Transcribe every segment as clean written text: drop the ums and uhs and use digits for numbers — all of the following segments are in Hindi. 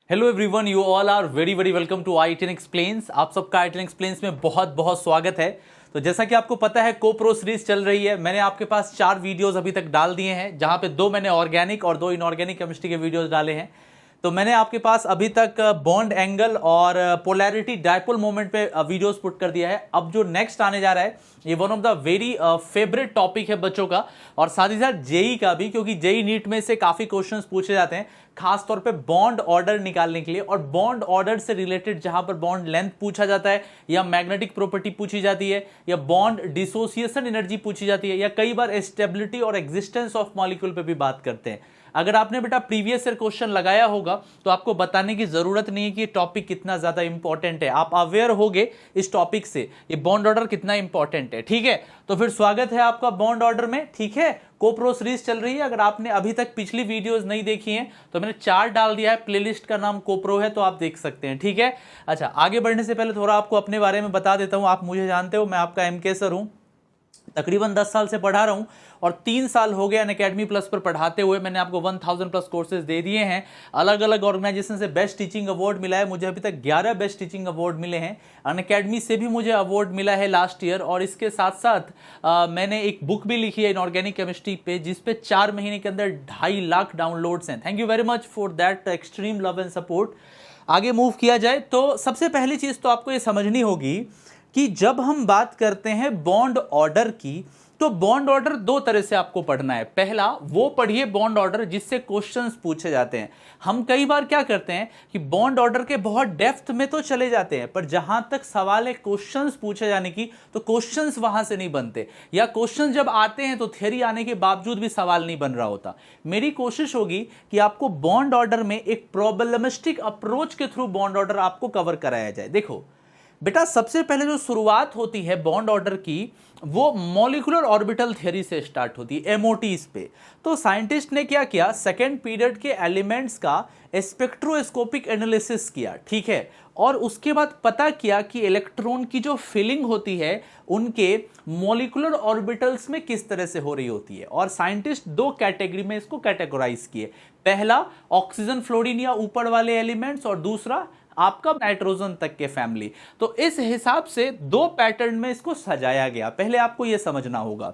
Hello everyone, you all are very very welcome to आई10 एक्सप्लेन्स। आप सबका आई10 एक्सप्लेन्स में बहुत बहुत स्वागत है। तो जैसा कि आपको पता है, कोप्रो सीरीज चल रही है। मैंने आपके पास 4 वीडियोस अभी तक डाल दिए हैं, जहां पे 2 मैंने ऑर्गेनिक और 2 इनऑर्गेनिक केमिस्ट्री के वीडियोस डाले हैं। तो मैंने आपके पास अभी तक बॉन्ड एंगल और पोलैरिटी डायपोल मोमेंट पे वीडियोस पुट कर दिया है। अब जो नेक्स्ट आने जा रहा है, ये one of the very favourite topic है बच्चों का, और साथ ही साथ जेई का भी, क्योंकि जेई नीट में से काफी क्वेश्चंस पूछे जाते हैं, खास तौर पे बॉन्ड ऑर्डर निकालने के लिए। और बॉन्ड ऑर्डर से रिलेटेड जहां पर बॉन्ड लेंथ पूछा जाता है, या मैग्नेटिक प्रॉपर्टी पूछी जाती है, या बॉन्ड डिसोसिएशन एनर्जी पूछी जाती है, या कई बार स्टेबिलिटी और एग्जिस्टेंस ऑफ मॉलिक्यूल पे भी बात करते हैं। अगर आपने बेटा प्रीवियस ईयर क्वेश्चन लगाया होगा तो आपको बताने की जरूरत नहीं है कि ये टॉपिक कितना ज्यादा इंपॉर्टेंट है। आप अवेयर होगे इस टॉपिक से, ये बॉन्ड ऑर्डर कितना इंपॉर्टेंट है। ठीक है, तो फिर स्वागत है आपका बॉन्ड ऑर्डर में। ठीक है, कोप्रो सीरीज चल रही है। अगर आपने अभी तक पिछली वीडियोस नहीं देखी हैं तो मैंने 4 डाल दिया है, प्लेलिस्ट का नाम कोप्रो है, तो आप देख सकते हैं। ठीक है, अच्छा, आगे बढ़ने से पहले थोड़ा आपको अपने बारे में बता देता हूं। आप मुझे जानते हो, मैं आपका एमके सर हूं। तकरीबन 10 साल से पढ़ा रहा हूं और 3 साल हो गए अनअकैडमी प्लस पर पढ़ाते हुए। मैंने आपको 1000 प्लस कोर्सेज दे दिए हैं। अलग अलग ऑर्गेनाइजेशन से बेस्ट टीचिंग अवार्ड मिला है मुझे। अभी तक 11 बेस्ट टीचिंग अवार्ड मिले हैं। अनअकैडमी से भी मुझे अवार्ड मिला है लास्ट ईयर। और इसके साथ साथ मैंने एक बुक भी लिखी है इनऑर्गेनिक केमिस्ट्री पे, जिसपे 4 महीने के अंदर 2.5 लाख डाउनलोड्स हैं। Thank you very much for that extreme love and support. आगे मूव किया जाए तो सबसे पहली चीज तो आपको ये समझनी होगी कि जब हम बात करते हैं बॉन्ड ऑर्डर की, तो बॉन्ड ऑर्डर 2 तरह से आपको पढ़ना है। पहला, वो पढ़िए बॉन्ड ऑर्डर जिससे क्वेश्चंस पूछे जाते हैं। हम कई बार क्या करते हैं कि बॉन्ड ऑर्डर के बहुत डेप्थ में तो चले जाते हैं, पर जहां तक सवाल है क्वेश्चंस पूछे जाने की, तो क्वेश्चंस वहां से नहीं बनते, या क्वेश्चन जब आते हैं तो थ्योरी आने के बावजूद भी सवाल नहीं बन रहा होता। मेरी कोशिश होगी कि आपको बॉन्ड ऑर्डर में एक प्रॉब्लमिस्टिक अप्रोच के थ्रू बॉन्ड ऑर्डर आपको कवर कराया जाए। देखो बेटा, सबसे पहले जो शुरुआत होती है बॉन्ड ऑर्डर की, वो मॉलिक्यूलर ऑर्बिटल थ्योरी से स्टार्ट होती है, एमओटीज पे। तो साइंटिस्ट ने क्या किया, सेकेंड पीरियड के एलिमेंट्स का स्पेक्ट्रोस्कोपिक एनालिसिस किया। ठीक है, और उसके बाद पता किया कि इलेक्ट्रॉन की जो फिलिंग होती है उनके मॉलिक्यूलर ऑर्बिटल्स में किस तरह से हो रही होती है। और साइंटिस्ट 2 कैटेगरी में इसको कैटेगराइज किए। पहला, ऑक्सीजन फ्लोरीन या ऊपर वाले एलिमेंट्स, और दूसरा आपका नाइट्रोजन तक के फैमिली। तो इस हिसाब से 2 पैटर्न में इसको सजाया गया। पहले आपको यह समझना होगा।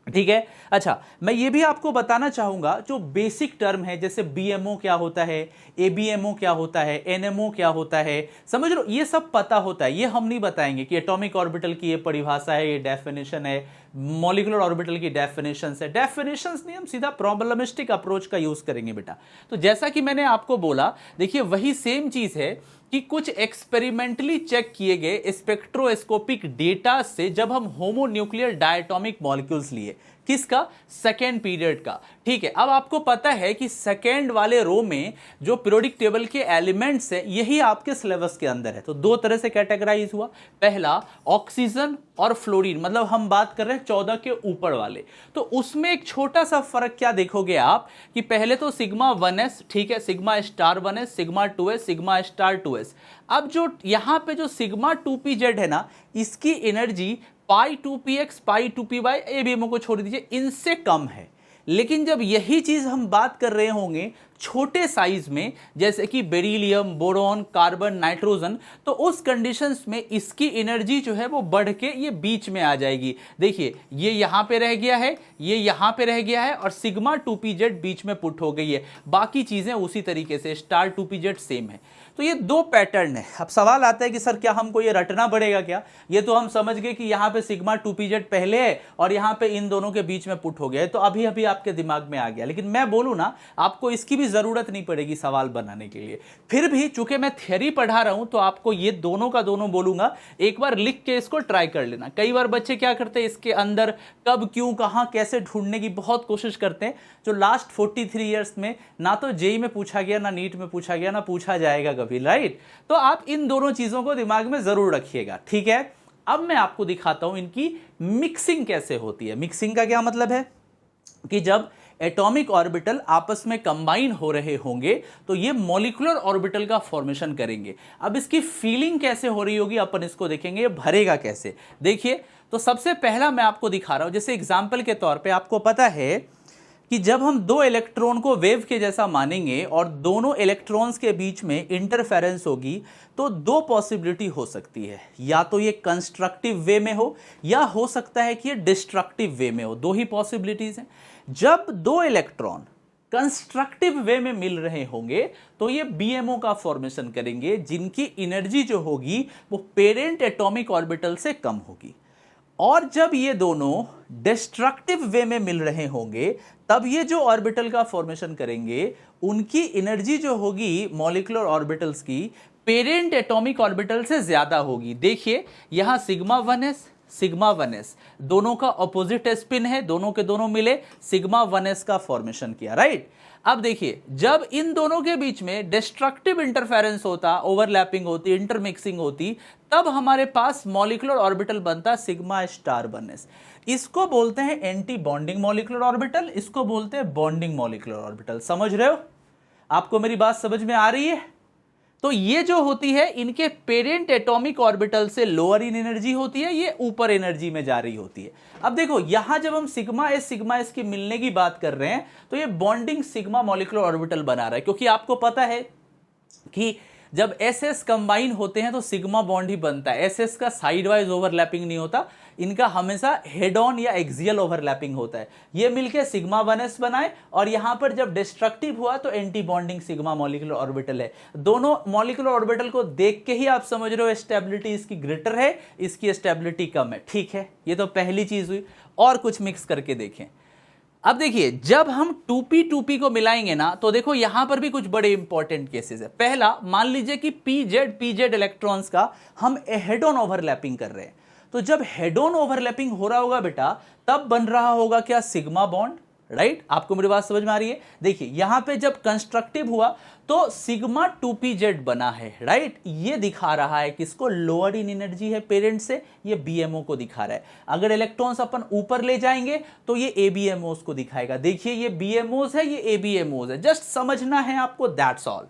ठीक है, अच्छा, मैं ये भी आपको बताना चाहूंगा जो बेसिक टर्म है, जैसे बीएमओ क्या होता है, एबीएमओ क्या होता है, एनएमओ क्या होता है, समझ लो, ये सब पता होता है। ये हम नहीं बताएंगे कि एटॉमिक ऑर्बिटल की ये परिभाषा है, ये डेफिनेशन है, मॉलिक्यूलर ऑर्बिटल की डेफिनेशंस है। डेफिनेशंस नहीं, हम सीधा प्रॉब्लमिस्टिक अप्रोच का यूज करेंगे बेटा। तो जैसा कि मैंने आपको बोला, देखिए वही सेम चीज है कि कुछ एक्सपेरिमेंटली चेक किए गए स्पेक्ट्रोस्कोपिक डेटा से जब हम होमोन्यूक्लियर डायटोमिक मॉलिक्यूल्स लिए, किसका, सेकेंड पीरियड का। ठीक है, अब आपको पता है कि सेकेंड वाले रो में जो पीरियोडिक टेबल के एलिमेंट्स हैं, यही आपके सिलेबस के अंदर है। तो 2 तरह से कैटेगराइज हुआ। पहला, ऑक्सीजन और फ्लोरीन, मतलब हम बात कर रहे हैं 14 के ऊपर वाले। तो उसमें एक छोटा सा फर्क क्या देखोगे आप, कि पहले तो सिग्मा 1s, ठीक है, sigma star 1s, sigma 2s, sigma star 2s। अब जो यहां पे जो सिग्मा 2pz है ना, इसकी एनर्जी पाई 2px, पाई 2py, एबीएमओ को छोड़ दीजिए, इनसे कम है। लेकिन जब यही चीज हम बात कर रहे होंगे छोटे साइज में, जैसे कि बेरिलियम, बोरॉन, कार्बन, नाइट्रोजन, तो उस कंडीशंस में इसकी एनर्जी जो है वो बढ़ के ये बीच में आ जाएगी। देखिए, ये यहां पे रह गया है, ये यहां पे रह गया है, और सिग्मा 2pz बीच में पुट हो गई है। बाकी चीजें उसी तरीके से, स्टार 2pz सेम है। तो ये 2 पैटर्न है। अब सवाल आता है कि सर क्या हमको ये रटना पड़ेगा क्या? ये तो हम समझ गए कि यहां पे सिग्मा 2pz पहले है और यहां पे इन दोनों के बीच में पुट हो गया है, तो अभी अभी आपके दिमाग में आ गया। लेकिन मैं बोलूं ना, आपको इसकी भी जरूरत नहीं पड़ेगी सवाल बनाने के लिए। फिर भी चूंकि मैं थ्योरी पढ़ा रहा हूं, तो आपको ये दोनों का दोनों बोलूंगा, एक बार लिख के इसको ट्राई कर लेना। कई बार बच्चे क्या करते हैं, इसके अंदर कब, क्यों, कहां, कैसे ढूंढने की बहुत कोशिश करते हैं, जो लास्ट 43 ईयर्स में ना तो जेई में पूछा गया, ना नीट में पूछा गया, ना पूछा जाएगा कभी, राइट। तो आप इन दोनों चीजों को दिमाग में जरूर रखिएगा। ठीक है, अब मैं आपको दिखाता हूं इनकी मिक्सिंग कैसे होती है। मिक्सिंग का क्या मतलब है कि जब एटॉमिक ऑर्बिटल आपस में कंबाइन हो रहे होंगे तो ये मॉलिक्यूलर ऑर्बिटल का फॉर्मेशन करेंगे। अब इसकी फीलिंग कैसे हो रही होगी अपन इसको देखेंगे, ये भरेगा कैसे। देखिए, तो सबसे पहला मैं आपको दिखा रहा हूं, जैसे एग्जांपल के तौर पे आपको पता है कि जब हम दो इलेक्ट्रॉन को वेव के जैसा मानेंगे और दोनों इलेक्ट्रॉन्स के बीच में इंटरफेरेंस होगी तो दो पॉसिबिलिटी हो सकती है, या तो ये कंस्ट्रक्टिव वे में हो या हो सकता है कि ये डिस्ट्रक्टिव वे में हो। दो ही पॉसिबिलिटीज हैं। जब दो इलेक्ट्रॉन कंस्ट्रक्टिव वे में मिल रहे होंगे तो ये बीएमओ का फॉर्मेशन करेंगे, जिनकी एनर्जी जो होगी वो पेरेंट एटॉमिक ऑर्बिटल से कम होगी। और जब ये दोनों डिस्ट्रक्टिव वे में मिल रहे होंगे तब ये जो ऑर्बिटल का फॉर्मेशन करेंगे उनकी एनर्जी जो होगी मॉलिक्यूलर ऑर्बिटल्स की पेरेंट एटॉमिक ऑर्बिटल से ज्यादा होगी। देखिए यहां सिग्मा 1s सिग्मा 1s दोनों का ऑपोजिट स्पिन है, दोनों के दोनों मिले सिग्मा 1s का फॉर्मेशन किया, राइट। अब देखिए जब इन दोनों के बीच में डिस्ट्रक्टिव इंटरफेरेंस होता, ओवरलैपिंग होती, इंटरमिक्सिंग होती, तब हमारे पास मॉलिक्यूलर ऑर्बिटल बनता सिग्मा स्टार 1s। इसको बोलते हैं एंटी बॉन्डिंग मॉलिक्यूलर ऑर्बिटल, इसको बोलते हैं बॉन्डिंग मॉलिक्यूलर ऑर्बिटल। समझ रहे हो? आपको मेरी बात समझ में आ रही है? तो ये जो होती है इनके पेरेंट एटॉमिक ऑर्बिटल से लोअर इन एनर्जी होती है, ये ऊपर एनर्जी में जा रही होती है। अब देखो यहां जब हम सिग्मा एस के मिलने की बात कर रहे हैं तो ये बॉन्डिंग सिग्मा मॉलिक्यूलर ऑर्बिटल बना रहा है, क्योंकि आपको पता है कि जब एस एस कंबाइन होते हैं तो सिग्मा बॉन्ड ही बनता है। एस एस का साइड वाइज ओवरलैपिंग नहीं होता, इनका हमेशा हेड ऑन या एक्सियल ओवरलैपिंग होता है। ये मिलके सिग्मा 1s बनाए और यहां पर जब डिस्ट्रक्टिव हुआ तो anti bonding sigma molecular orbital है। दोनों मॉलिक्यूलर ऑर्बिटल को देख के ही आप समझ रहे हो स्टेबिलिटी इसकी ग्रेटर है, इसकी स्टेबिलिटी कम है, ठीक है। ये तो पहली चीज हुई। और कुछ मिक्स करके देखें। अब देखिए जब हम 2p को मिलाएंगे ना तो देखो यहां पर भी कुछ बड़े इंपॉर्टेंट केसेस है। पहला, मान लीजिए कि pz इलेक्ट्रॉन्स का हम हेड ऑन ओवरलैपिंग कर रहे हैं, तो जब हेड ऑन ओवरलैपिंग हो रहा होगा बेटा तब बन रहा होगा क्या? Sigma bond, right. आपको मेरी बात समझ में आ रही है? देखिए यहां पे जब कंस्ट्रक्टिव हुआ तो सिग्मा 2pz बना है, राइट। ये दिखा रहा है किसको? लोअर इन एनर्जी है पेरेंट से, ये बीएमओ को दिखा रहा है। अगर इलेक्ट्रॉन्स अपन ऊपर ले जाएंगे तो ये एबीएमओस को दिखाएगा। देखिए ये बीएमओस है, ये एबीएमओस है, जस्ट समझना है आपको, दैट्स ऑल।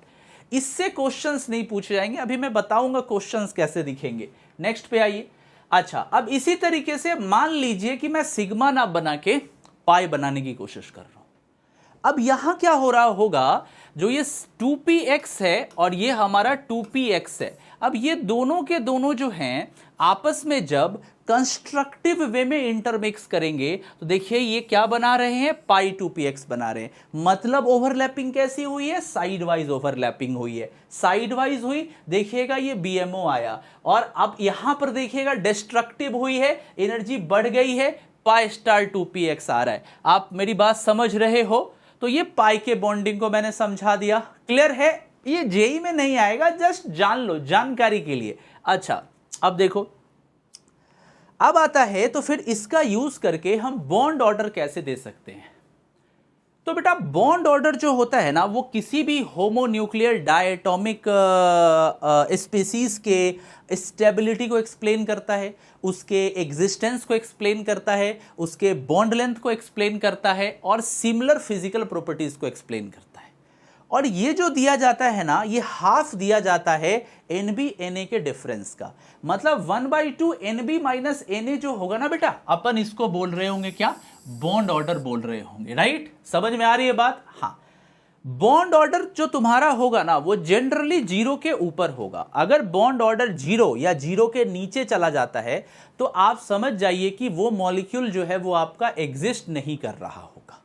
इससे क्वेश्चंस नहीं पूछे जाएंगे, अभी मैं बताऊंगा क्वेश्चंस कैसे दिखेंगे। नेक्स्ट पे आइए। अच्छा, अब इसी तरीके से मान लीजिए कि मैं सिग्मा ना बना के पाई बनाने की कोशिश कर रहा हूं। अब यहां क्या हो रहा होगा, जो ये 2px है और ये हमारा 2px है, अब ये दोनों के दोनों जो हैं आपस में जब कंस्ट्रक्टिव वे में इंटरमिक्स करेंगे तो देखिए ये क्या बना रहे हैं? पाई 2px बना रहे हैं। मतलब ओवरलैपिंग कैसी हुई है? साइड वाइज ओवरलैपिंग हुई है। साइड वाइज हुई, देखिएगा ये बीएमओ आया, और अब यहां पर देखिएगा डिस्ट्रक्टिव हुई है, एनर्जी बढ़ गई है, पाई स्टार 2px आ रहा है। आप मेरी बात समझ रहे हो? तो ये पाई के बॉन्डिंग को मैंने समझा दिया, क्लियर है? ये जेई में नहीं आएगा, जस्ट जान लो, जानकारी के लिए। अच्छा अब देखो, अब आता है तो फिर इसका यूज करके हम बॉन्ड ऑर्डर कैसे दे सकते हैं। तो बेटा बॉन्ड ऑर्डर जो होता है ना वो किसी भी होमोन्यूक्लियर डायटॉमिक स्पीसीज के स्टेबिलिटी को एक्सप्लेन करता है, उसके एग्जिस्टेंस को एक्सप्लेन करता है, उसके बॉन्ड लेंथ को एक्सप्लेन करता है और सिमिलर फिजिकल प्रॉपर्टीज को एक्सप्लेन करता है। और ये जो दिया जाता है ना, ये हाफ दिया जाता है NB Na के डिफरेंस का। मतलब 1/2 NB माइनस Na जो होगा ना बेटा, अपन इसको बोल रहे होंगे क्या? बॉन्ड ऑर्डर बोल रहे होंगे, राइट। समझ में आ रही है बात? हाँ, बॉन्ड ऑर्डर जो तुम्हारा होगा ना वो जनरली 0 के ऊपर होगा। अगर बॉन्ड ऑर्डर 0 या 0 के नीचे चला जाता है तो आप समझ जाइए कि वो मॉलिक्यूल जो है वो आपका एग्जिस्ट नहीं कर रहा होगा।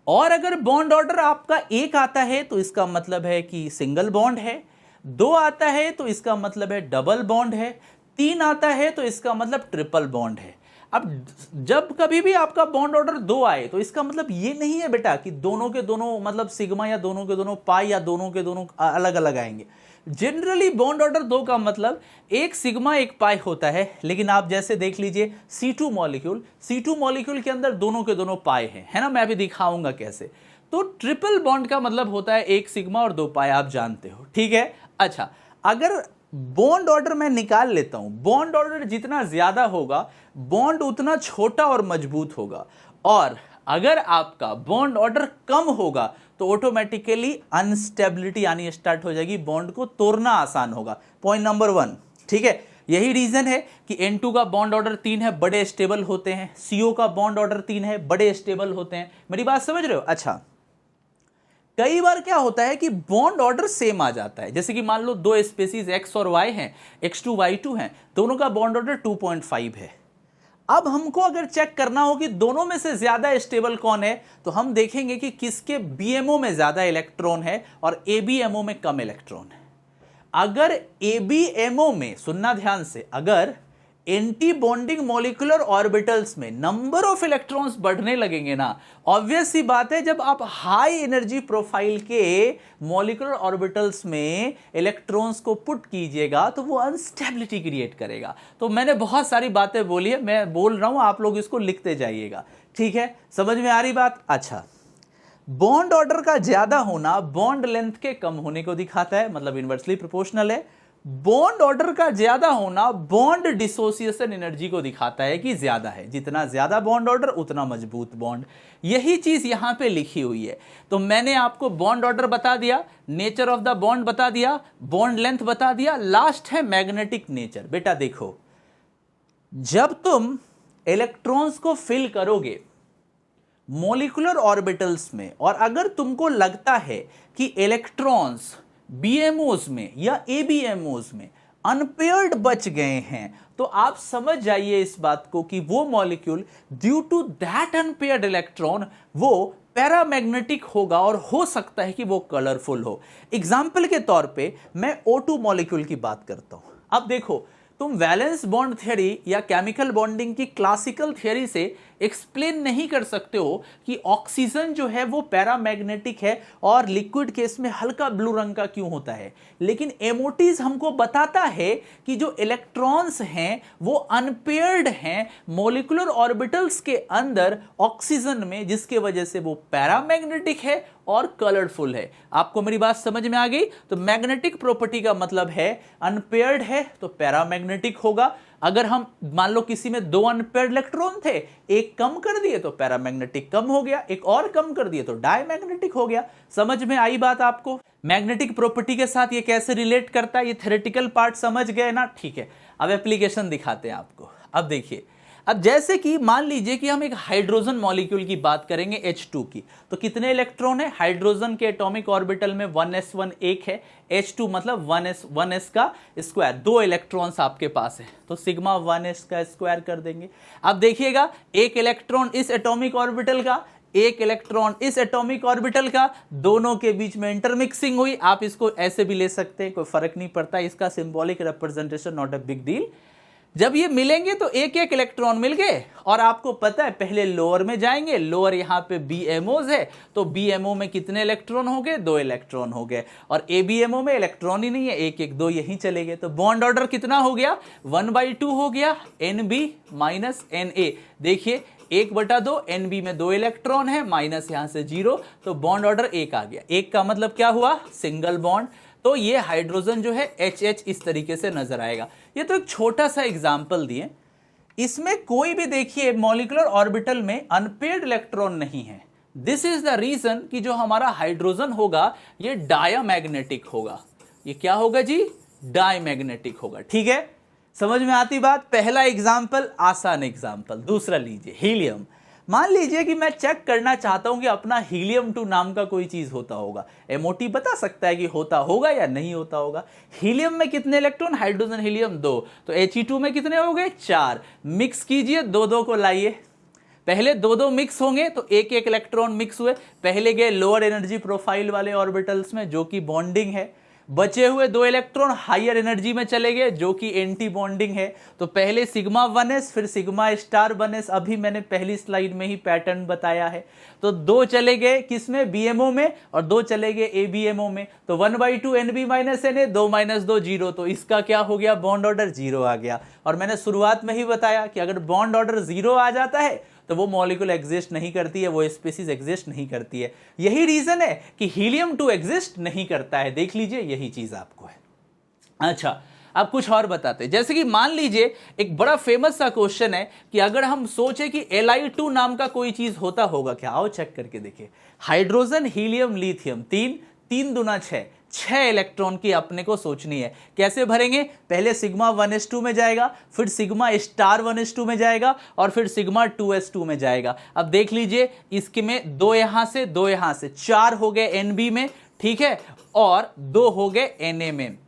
और अगर बॉन्ड ऑर्डर आपका 1 आता है तो इसका मतलब है कि सिंगल बॉन्ड है, 2 आता है तो इसका मतलब है डबल बॉन्ड है, 3 आता है तो इसका मतलब ट्रिपल बॉन्ड है। अब जब कभी भी आपका बॉन्ड ऑर्डर 2 आए तो इसका मतलब ये नहीं है बेटा कि दोनों के दोनों मतलब सिग्मा या दोनों के दोनों पाई या दोनों के दोनों अलग अलग आएंगे। जनरली बॉन्ड ऑर्डर 2 का मतलब एक सिग्मा एक पाई होता है, लेकिन आप जैसे देख लीजिए C2 मॉलिक्यूल के अंदर दोनों के दोनों पाई हैं, है ना। मैं अभी दिखाऊंगा कैसे। तो ट्रिपल बॉन्ड का मतलब होता है एक सिग्मा और 2 पाई, आप जानते हो, ठीक है। अच्छा, अगर बॉन्ड ऑर्डर मैं निकाल लेता हूं, बॉन्ड ऑर्डर जितना ज्यादा होगा बॉन्ड उतना छोटा और मजबूत होगा, और अगर आपका बॉन्ड ऑर्डर कम होगा तो ऑटोमेटिकली अनस्टेबिलिटी आनी स्टार्ट हो जाएगी, बॉन्ड को तोड़ना आसान होगा। पॉइंट नंबर 1, ठीक है। यही रीजन है कि N2 का बॉन्ड ऑर्डर 3 है, बड़े स्टेबल होते हैं। CO का बॉन्ड ऑर्डर 3 है, बड़े स्टेबल होते हैं। मेरी बात समझ रहे हो? अच्छा, कई बार क्या होता है कि बॉन्ड ऑर्डर सेम आ जाता है, जैसे कि मान लो दो स्पेसीज X और Y हैं, X2 Y2 हैं, दोनों का बॉन्ड ऑर्डर 2.5 है। अब हमको अगर चेक करना हो कि दोनों में से ज्यादा स्टेबल कौन है, तो हम देखेंगे कि किसके BMO में ज्यादा इलेक्ट्रॉन है और ABMO में कम इलेक्ट्रॉन है। अगर ABMO में, सुनना ध्यान से, अगर एंटी बॉन्डिंग मॉलिक्यूलर ऑर्बिटल्स में नंबर ऑफ इलेक्ट्रॉन्स बढ़ने लगेंगे ना, ऑब्वियस सी बात है, जब आप हाई एनर्जी प्रोफाइल के मॉलिक्यूलर ऑर्बिटल्स में इलेक्ट्रॉन्स को पुट कीजिएगा तो वो अनस्टेबिलिटी क्रिएट करेगा। तो मैंने बहुत सारी बातें बोली है, मैं बोल रहा हूं, आप लोग इसको लिखते जाइएगा, ठीक है? समझ में आ रही बात? अच्छा, बॉन्ड ऑर्डर का ज्यादा होना बॉन्ड लेंथ के कम होने को दिखाता है, मतलब इनवर्सली प्रोपोर्शनल है। बॉन्ड ऑर्डर का ज्यादा होना बॉन्ड डिसोसिएशन एनर्जी को दिखाता है कि ज्यादा है, जितना ज्यादा बॉन्ड ऑर्डर उतना मजबूत बॉन्ड। यही चीज यहां पे लिखी हुई है। तो मैंने आपको बॉन्ड ऑर्डर बता दिया, नेचर ऑफ द बॉन्ड बता दिया, बॉन्ड लेंथ बता दिया, लास्ट है मैग्नेटिक नेचर। बेटा देखो, जब तुम इलेक्ट्रॉन्स को फिल करोगे मॉलिक्यूलर ऑर्बिटल्स में और अगर तुमको लगता है कि इलेक्ट्रॉन्स BMOs में या ABMOs में अनपेयर्ड बच गए हैं, तो आप समझ जाइए इस बात को कि वो molecule due to that unpaired electron वो पैरामैग्नेटिक होगा और हो सकता है कि वो कलरफुल हो। एग्जाम्पल के तौर पे मैं O2 मॉलिक्यूल की बात करता हूं। अब देखो, तुम वैलेंस बॉन्ड थ्योरी या केमिकल बॉन्डिंग की क्लासिकल थ्योरी से एक्सप्लेन नहीं कर सकते हो कि ऑक्सीजन जो है वो पैरामैग्नेटिक है और लिक्विड केस में हल्का ब्लू रंग का क्यों होता है, लेकिन एमओटीज हमको बताता है कि जो इलेक्ट्रॉन्स हैं वो अनपेयर्ड हैं मॉलिक्यूलर ऑर्बिटल्स के अंदर ऑक्सीजन में, जिसके वजह से वो पैरामैग्नेटिक है और कलरफुल है। आपको मेरी बात समझ में आ गई? तो मैग्नेटिक प्रॉपर्टी का मतलब है अनपेयर्ड है तो पैरामैग्नेटिक होगा। अगर हम मान लो किसी में दो अनपेयर्ड इलेक्ट्रॉन थे, एक कम कर दिए तो पैरामैग्नेटिक कम हो गया, एक और कम कर दिए तो डायमैग्नेटिक हो गया। समझ में आई बात आपको? मैग्नेटिक प्रॉपर्टी के साथ ये कैसे रिलेट करता है, ये थ्योरेटिकल पार्ट समझ गए ना? ठीक है, अब एप्लीकेशन दिखाते हैं आपको। अब देखिए, अब जैसे कि मान लीजिए कि हम एक हाइड्रोजन मॉलिक्यूल की बात करेंगे H2 की, तो कितने इलेक्ट्रॉन है? हाइड्रोजन के एटॉमिक ऑर्बिटल में 1s1 एक है, H2 मतलब 1s का स्क्वायर, दो इलेक्ट्रॉन्स आपके पास है, तो सिग्मा 1s का स्क्वायर कर देंगे। अब देखिएगा, एक इलेक्ट्रॉन इस एटॉमिक ऑर्बिटल का, एक इलेक्ट्रॉन इस एटॉमिक ऑर्बिटल का, दोनों के बीच में इंटरमिक्सिंग हुई। आप इसको ऐसे भी ले सकते हैं, कोई फर्क नहीं पड़ता, इसका symbolic representation, not a big deal. जब ये मिलेंगे तो एक एक इलेक्ट्रॉन मिल गए और आपको पता है पहले लोअर में जाएंगे, लोअर यहां पे BMOs है, तो BMO में कितने इलेक्ट्रॉन हो गए? 2 इलेक्ट्रॉन हो गए। और ABMO में इलेक्ट्रॉन ही नहीं है, एक एक दो यहीं चले गए, तो बॉन्ड ऑर्डर कितना हो गया? 1/2 हो गया, NB माइनस NA। देखिए 1/2, NB में 2 इलेक्ट्रॉन है, माइनस यहां से 0, तो बॉन्ड ऑर्डर 1 आ गया। 1 का मतलब क्या हुआ? Single bond. तो ये हाइड्रोजन जो है HH इस तरीके से नजर आएगा। ये तो एक छोटा सा एग्जाम्पल दिए, इसमें कोई भी देखिए मॉलिक्यूलर ऑर्बिटल में अनपेयर्ड इलेक्ट्रॉन नहीं है। दिस इज द रीजन कि जो हमारा हाइड्रोजन होगा ये डायमैग्नेटिक होगा। ये क्या होगा जी? डायमैग्नेटिक होगा। ठीक है, समझ में आती बात? पहला एग्जाम्पल, आसान एग्जाम्पल। दूसरा लीजिए, हीलियम। मान लीजिए कि मैं चेक करना चाहता हूं कि अपना हीलियम 2 नाम का कोई चीज होता होगा। एमओटी बता सकता है कि होता होगा या नहीं होता होगा। हीलियम में कितने इलेक्ट्रॉन? हाइड्रोजन हीलियम 2, तो He2 में कितने हो गए? 4। मिक्स कीजिए, 2-2 को लाइए। पहले 2-2 मिक्स होंगे तो एक एक इलेक्ट्रॉन मिक्स हुए, पहले गए लोअर एनर्जी प्रोफाइल वाले ऑर्बिटल्स में जो कि बॉन्डिंग है, बचे हुए 2 इलेक्ट्रॉन हायर एनर्जी में चले गए जो कि एंटी बॉन्डिंग है। तो पहले सिग्मा 1s फिर सिग्मा स्टार 1s, अभी मैंने पहली स्लाइड में ही पैटर्न बताया है। तो 2 चले गए किसमें? BMO में, और 2 चले गए ABMO में। तो 1/2 NB माइनस NA, 2 - 2 0, तो इसका क्या हो गया? बॉन्ड ऑर्डर 0 आ गया। और मैंने शुरुआत में ही बताया कि अगर बॉन्ड ऑर्डर 0 आ जाता है तो वो मॉलिक्यूल एग्जिस्ट नहीं करती है, वो स्पीसीज एग्जिस्ट नहीं करती है। यही रीजन है कि हीलियम 2 एग्जिस्ट नहीं करता है। देख लीजिए, यही चीज आपको है। अच्छा, अब कुछ और बताते हैं। जैसे कि मान लीजिए एक बड़ा फेमस सा क्वेश्चन है कि अगर हम सोचे कि Li2 नाम का कोई चीज होता होगा क्या? आओ चेक करके देखिए। हाइड्रोजन हीलियम लिथियम 3 3 दूना 6, 6 इलेक्ट्रॉन की अपने को सोचनी है। कैसे भरेंगे? पहले सिग्मा 1s2 में जाएगा, फिर सिग्मा स्टार 1s2 में जाएगा और फिर सिग्मा 2s2 में जाएगा। अब देख लीजिए, इसके में 2 यहां से 2 यहां से 4 हो गए Nb में, ठीक है, और 2 हो गए Na में।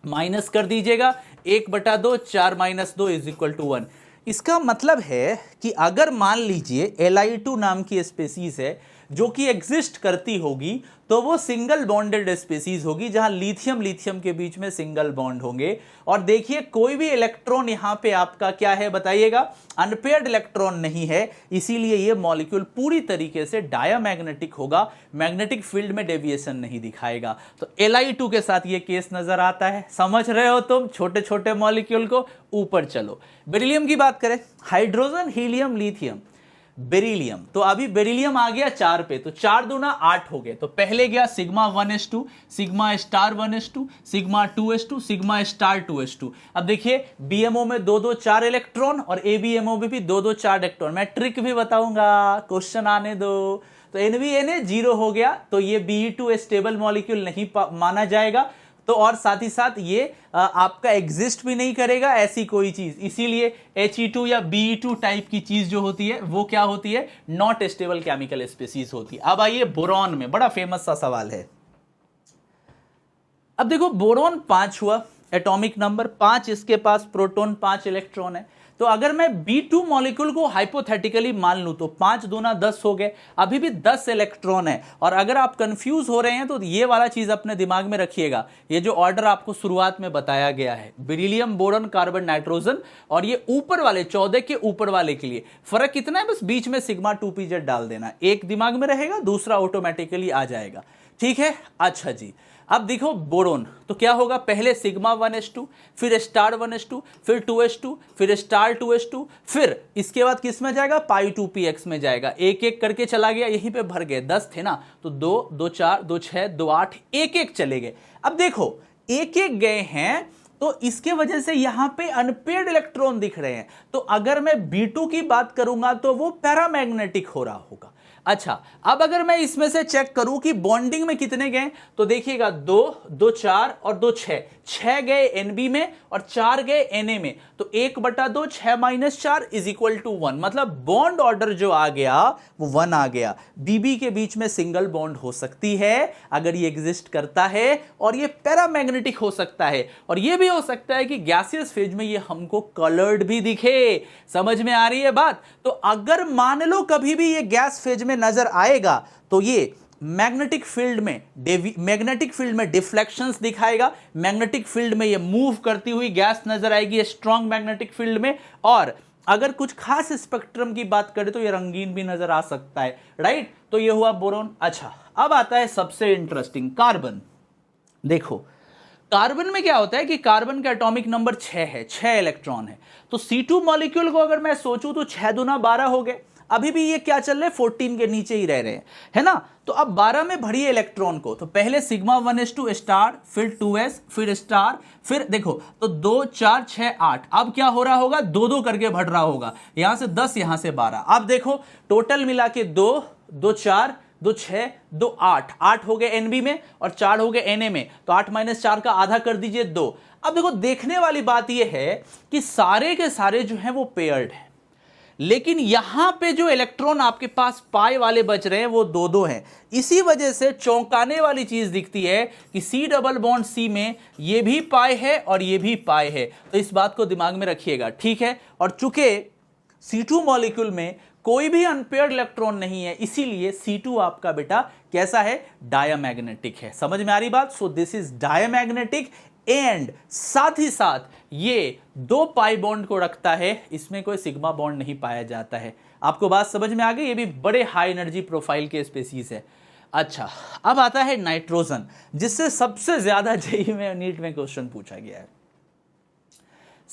माइनस कर दीजिएगा, 1/2 4 - 2 = 1। इसका मतलब है कि अगर मान लीजिए Li2 नाम की स्पेसीज है जो कि एग्जिस्ट करती होगी, तो वो सिंगल बॉन्डेड स्पेसीज होगी जहां लिथियम लिथियम के बीच में सिंगल बॉन्ड होंगे। और देखिए कोई भी इलेक्ट्रॉन यहां पे आपका क्या है बताइएगा? अनपेयर्ड इलेक्ट्रॉन नहीं है, इसीलिए ये मॉलिक्यूल पूरी तरीके से डायमैग्नेटिक होगा, मैग्नेटिक फील्ड में डेविएशन नहीं दिखाएगा। तो Li2 के साथ ये केस नजर आता है। समझ रहे हो तुम छोटे छोटे मॉलिक्यूल को? ऊपर चलो, बेरिलियम की बात करें, हाइड्रोजन, हीलियम, लिथियम, बेरिलियम। तो अभी बेरिलियम आ गया 4 पे, तो 4 दूना 8 हो गए। तो पहले गया sigma 1s2, sigma star 1s2, sigma 2s2, sigma star 2s2। अब देखिए बीएमओ में 2 4 इलेक्ट्रॉन और एबीएमओ में भी 2 4 इलेक्ट्रॉन। मैं ट्रिक भी बताऊंगा, क्वेश्चन आने दो। तो NVNA 0 हो गया, तो ये Be2 स्टेबल मॉलिक्यूल नहीं माना जाएगा। तो और साथ ही साथ ये आपका एग्जिस्ट भी नहीं करेगा ऐसी कोई चीज, इसीलिए He2 या Be2 टाइप की चीज जो होती है वो क्या होती है? नॉट स्टेबल केमिकल स्पीसीज होती है। अब आइए बोरॉन में, बड़ा फेमस सा सवाल है। अब देखो बोरॉन 5 हुआ, एटॉमिक नंबर 5, इसके पास प्रोटॉन 5 इलेक्ट्रॉन है। तो अगर मैं B2 मॉलिक्यूल को हाइपोथेटिकली मान लूं तो 5 दूना 10 हो गए, अभी भी 10 इलेक्ट्रॉन है। और अगर आप कंफ्यूज हो रहे हैं तो ये वाला चीज अपने दिमाग में रखिएगा, ये जो ऑर्डर आपको शुरुआत में बताया गया है, बेरिलियम, बोरॉन, कार्बन, नाइट्रोजन, और ये ऊपर वाले 14 के ऊपर वाले के लिए फर्क कितना है? बस बीच में सिग्मा 2pz डाल देना, एक दिमाग में रहेगा, दूसरा ऑटोमेटिकली आ जाएगा। ठीक है, अच्छा जी। अब देखो बोरोन, तो क्या होगा? पहले सिग्मा 1s2, फिर स्टार 1s2, फिर 2s2, फिर स्टार 2s2, फिर इसके बाद किस में जाएगा? पाई 2px में जाएगा। एक एक करके चला गया, यहीं पे भर गए, 10 थे ना, तो 2 2 4 2 6 2 8, एक एक चले गए। अब देखो एक एक गए हैं तो इसके वजह से यहां पे अनपेयर्ड इलेक्ट्रॉन दिख रहे हैं। तो अगर मैं B2 की बात करूंगा तो वो पैरामैग्नेटिक हो रहा होगा। अच्छा, अब अगर मैं इसमें से चेक करूं कि बॉन्डिंग में कितने गए, तो देखिएगा 2 2 4 और 2 6, 6 गए NB में और 4 गए Na में। तो 1/2 6 - 4 = 1, मतलब बॉन्ड ऑर्डर जो आ गया वो 1 आ गया। BB के बीच में सिंगल बॉन्ड हो सकती है अगर ये एग्जिस्ट करता है, और ये पैरामैग्नेटिक हो सकता है, और ये भी हो सकता है कि गैसियस फेज में ये हमको कलर्ड भी दिखे। समझ में आ रही है बात? तो अगर मान लो कभी भी ये गैस फेज में नजर आएगा तो ये मैग्नेटिक फील्ड में डिफ्लेक्शंस दिखाएगा, मैग्नेटिक फील्ड में ये मूव करती हुई गैस नजर आएगी स्ट्रॉन्ग मैग्नेटिक फील्ड में। और अगर कुछ खास स्पेक्ट्रम की बात करें तो ये रंगीन भी नजर आ सकता है, राइट? तो ये हुआ बोरोन। अच्छा, अब आता है सबसे इंटरेस्टिंग, कार्बन। देखो कार्बन में क्या होता है कि कार्बन का एटॉमिक नंबर 6 है, 6 इलेक्ट्रॉन है। तो C2 मॉलिक्यूल को अगर मैं सोचूं तो 6 दूना 12 हो गए। अभी भी ये क्या चल रहे हैं? 14 के नीचे ही रह रहे हैं, है ना? तो अब 12 में भरिए इलेक्ट्रॉन को, तो पहले सिग्मा 1s2 स्टार, फिर 2s, फिर स्टार, फिर देखो तो 2 4 6 8। अब क्या हो रहा होगा? 2 करके बढ़ रहा होगा, यहां से 10, यहां से 12। अब देखो टोटल मिला के 2 2 4 2 6 2 8, 8 हो गए NB में और 4 हो गए Na में। तो 8 - 4 का आधा कर दीजिए 2। अब देखो देखने वाली बात यह है कि सारे के सारे जो हैं वो पेयर्ड हैं, लेकिन यहां पे जो इलेक्ट्रॉन आपके पास पाई वाले बच रहे हैं वो 2 हैं। इसी वजह से चौंकाने वाली चीज दिखती है कि C+C में ये भी पाई है और ये भी पाई है। तो इस बात को दिमाग में रखिएगा, ठीक है? और चूंकि C2 मॉलिक्यूल में कोई भी अनपेयर्ड इलेक्ट्रॉन नहीं है, इसीलिए C2 आपका बेटा कैसा है? डायमैग्नेटिक है। समझ में आ रही बात? So this is diamagnetic, and साथ ही साथ ये 2 पाई बॉन्ड को रखता है, इसमें कोई सिग्मा बॉन्ड नहीं पाया जाता है। आपको बात समझ में आ गई? ये भी बड़े हाई एनर्जी प्रोफाइल के स्पीसीज है। अच्छा, अब आता है नाइट्रोजन, जिससे सबसे ज्यादा जेईई में नीट में क्वेश्चन पूछा गया है।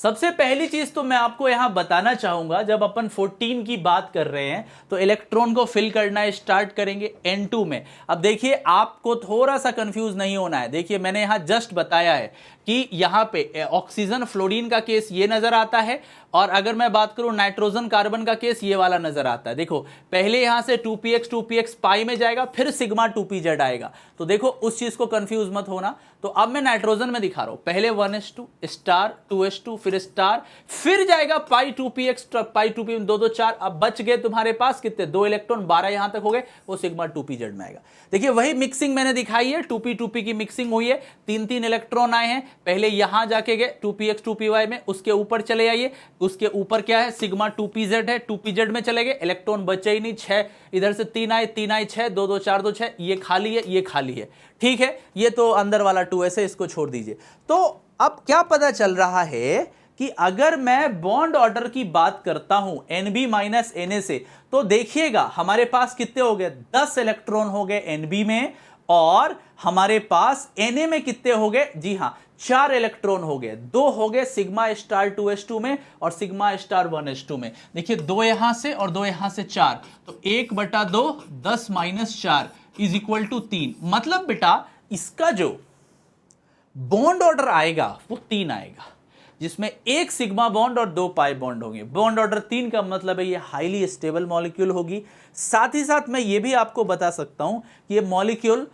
सबसे पहली चीज तो मैं आपको यहां बताना चाहूंगा, जब अपन 14 की बात कर रहे हैं तो इलेक्ट्रॉन को फिल करना स्टार्ट करेंगे N2 में। अब देखिए आपको थोड़ा सा कंफ्यूज नहीं होना है। देखिए मैंने यहां जस्ट बताया है कि यहां पे ऑक्सीजन फ्लोरीन का केस ये नजर आता है, और अगर मैं बात करूं नाइट्रोजन कार्बन का केस ये वाला नजर आता है। देखो पहले यहां से 2px पाई में जाएगा, फिर सिग्मा 2pz आएगा। तो देखो उस चीज को कंफ्यूज मत होना। तो अब मैं नाइट्रोजन में दिखा रहा हूं, पहले 1s2 स्टार 2s2 फिर स्टार, फिर जाएगा पाई 2px पाई 2p 2 2 4। अब बच गए तुम्हारे पास कितने, 2 इलेक्ट्रॉन, 12 यहां तक हो गए, वो सिग्मा 2pz में आएगा। देखिए वही मिक्सिंग मैंने दिखाई है, 2p की मिक्सिंग हुई है, 3 इलेक्ट्रॉन आए हैं। पहले यहां जाके गए 2px 2py में, उसके ऊपर चले आइए, उसके ऊपर क्या है सिग्मा 2pz है, 2pz में चले गए, इलेक्ट्रॉन बचे ही नहीं, 6 इधर से 3 आए 6, 2 2 4 2 6, ये खाली है ये खाली है, ठीक है। ये तो अंदर वाला 2s है, इसको छोड़ दीजिए। तो अब क्या पता चल रहा है कि अगर मैं बॉन्ड ऑर्डर की बात करता हूं Nb माइनस Na से, तो देखिएगा हमारे पास कितने हो गए, 10 इलेक्ट्रॉन हो गए Nb में, और हमारे पास Na में कितने हो गए, जी हां 4 इलेक्ट्रॉन हो गए। 2 हो गए सिग्मा स्टार 2s2 में और सिग्मा स्टार 1s2 में। देखिए 2 यहां से और 2 यहां से 4, तो 1/2 10 - 4 इज इक्वल टू 3। मतलब बेटा इसका जो बॉन्ड ऑर्डर आएगा वो 3 आएगा, जिसमें 1 सिग्मा बॉन्ड और 2 पाई बॉन्ड होंगे। बॉन्ड ऑर्डर 3 का मतलब है ये हाईली स्टेबल मॉलिक्यूल होगी। साथ ही साथ मैं ये भी आपको बता सकता हूं कि ये मॉलिक्यूल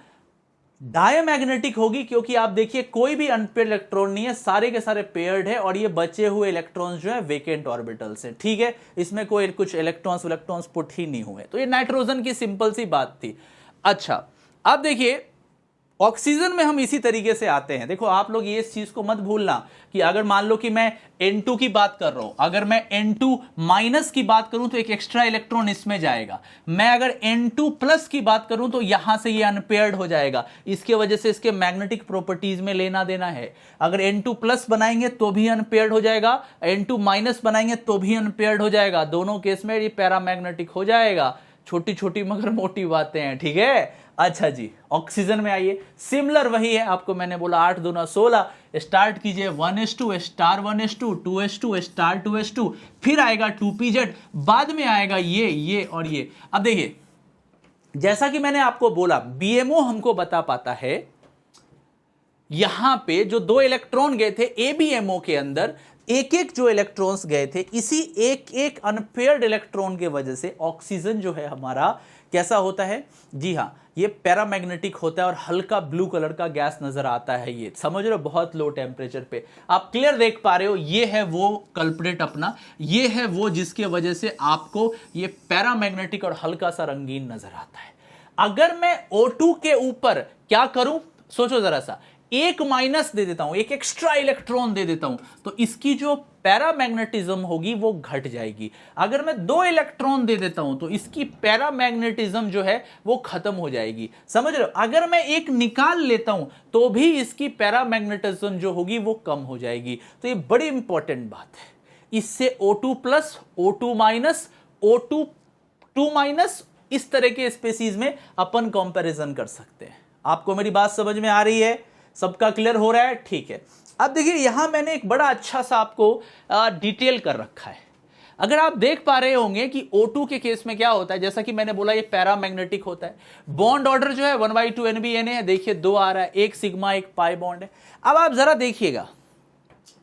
डायमैग्नेटिक होगी, क्योंकि आप देखिए कोई भी अनपेयर्ड इलेक्ट्रॉन नहीं है, सारे के सारे पेयर्ड है, और ये बचे हुए इलेक्ट्रॉन्स जो है वेकेंट ऑर्बिटल्स हैं, ठीक है। इसमें कोई कुछ इलेक्ट्रॉन्स पुट ही नहीं हुए। तो ये नाइट्रोजन की सिंपल सी बात थी। अच्छा अब देखिए ऑक्सीजन में हम इसी तरीके से आते हैं। देखो आप लोग ये इस चीज को मत भूलना कि अगर मान लो कि मैं N2 की बात कर रहा हूं, अगर मैं N2 माइनस की बात करूं तो एक एक्स्ट्रा इलेक्ट्रॉन इसमें जाएगा। मैं अगर N2 प्लस की बात करूं तो यहां से ये अनपेयर्ड हो जाएगा, इसके वजह से इसके मैग्नेटिक प्रॉपर्टीज में लेना देना है। अगर N2 प्लस बनाएंगे तो भी अनपेयर्ड हो जाएगा, N2 माइनस बनाएंगे तो भी अनपेयर्ड हो जाएगा। दोनों केस में ये पैरामैग्नेटिक हो जाएगा। छोटी छोटी मगर मोटी बातें हैं, ठीक है। अच्छा जी ऑक्सीजन में आइए, सिमिलर वही है, आपको मैंने बोला 8 दूना 16। स्टार्ट कीजिए 1s2 star 1s2 2s2 star 2s2, फिर आएगा 2pz, बाद में आएगा ये और ये। अब देखिए जैसा कि मैंने आपको बोला BMO हमको बता पाता है, यहां पे जो 2 इलेक्ट्रॉन गए थे ABMO के अंदर, एक जो इलेक्ट्रॉन्स गए थे, इसी एक अनपेयर्ड इलेक्ट्रॉन के वजह से ऑक्सीजन जो है हमारा कैसा होता है, जी हां ये पैरामैग्नेटिक होता है और हल्का ब्लू कलर का गैस नजर आता है। ये समझ रहे हो, बहुत लो टेम्परेचर पे आप क्लियर देख पा रहे हो। ये है वो कल्प्रेट अपना, ये है वो जिसके वजह से आपको ये पैरामैग्नेटिक और हल्का सा रंगीन नजर आता है। अगर मैं O2 के ऊपर क्या करूं, सोचो जरा सा, 1 माइनस दे देता हूं, एक एक्स्ट्रा इलेक्ट्रॉन दे देता हूं, तो इसकी जो पैरामैग्नेटिज्म होगी वो घट जाएगी। अगर मैं 2 इलेक्ट्रॉन दे देता हूं तो इसकी पैरामैग्नेटिज्म जो है वो खत्म हो जाएगी, समझ रहे हो। अगर मैं एक निकाल लेता हूं तो भी इसकी पैरामैग्नेटिज्म जो होगी वो कम हो जाएगी। तो ये बड़ी इंपॉर्टेंट बात है। इससे O2 plus O2 minus O2 2 minus इस तरह के स्पेसीज में अपन कंपैरिजन कर सकते हैं। आपको मेरी बात समझ में आ रही है, सबका क्लियर हो रहा है, ठीक है। अब देखिए यहां मैंने एक बड़ा अच्छा सा आपको डिटेल कर रखा है। अगर आप देख पा रहे होंगे कि O2 के केस में क्या होता है, जैसा कि मैंने बोला ये पैरामैग्नेटिक होता है। बॉन्ड ऑर्डर जो है 1/2 NbNa है, देखिए 2 आ रहा है, 1 सिग्मा 1 पाई बॉन्ड है। अब आप जरा देखिएगा,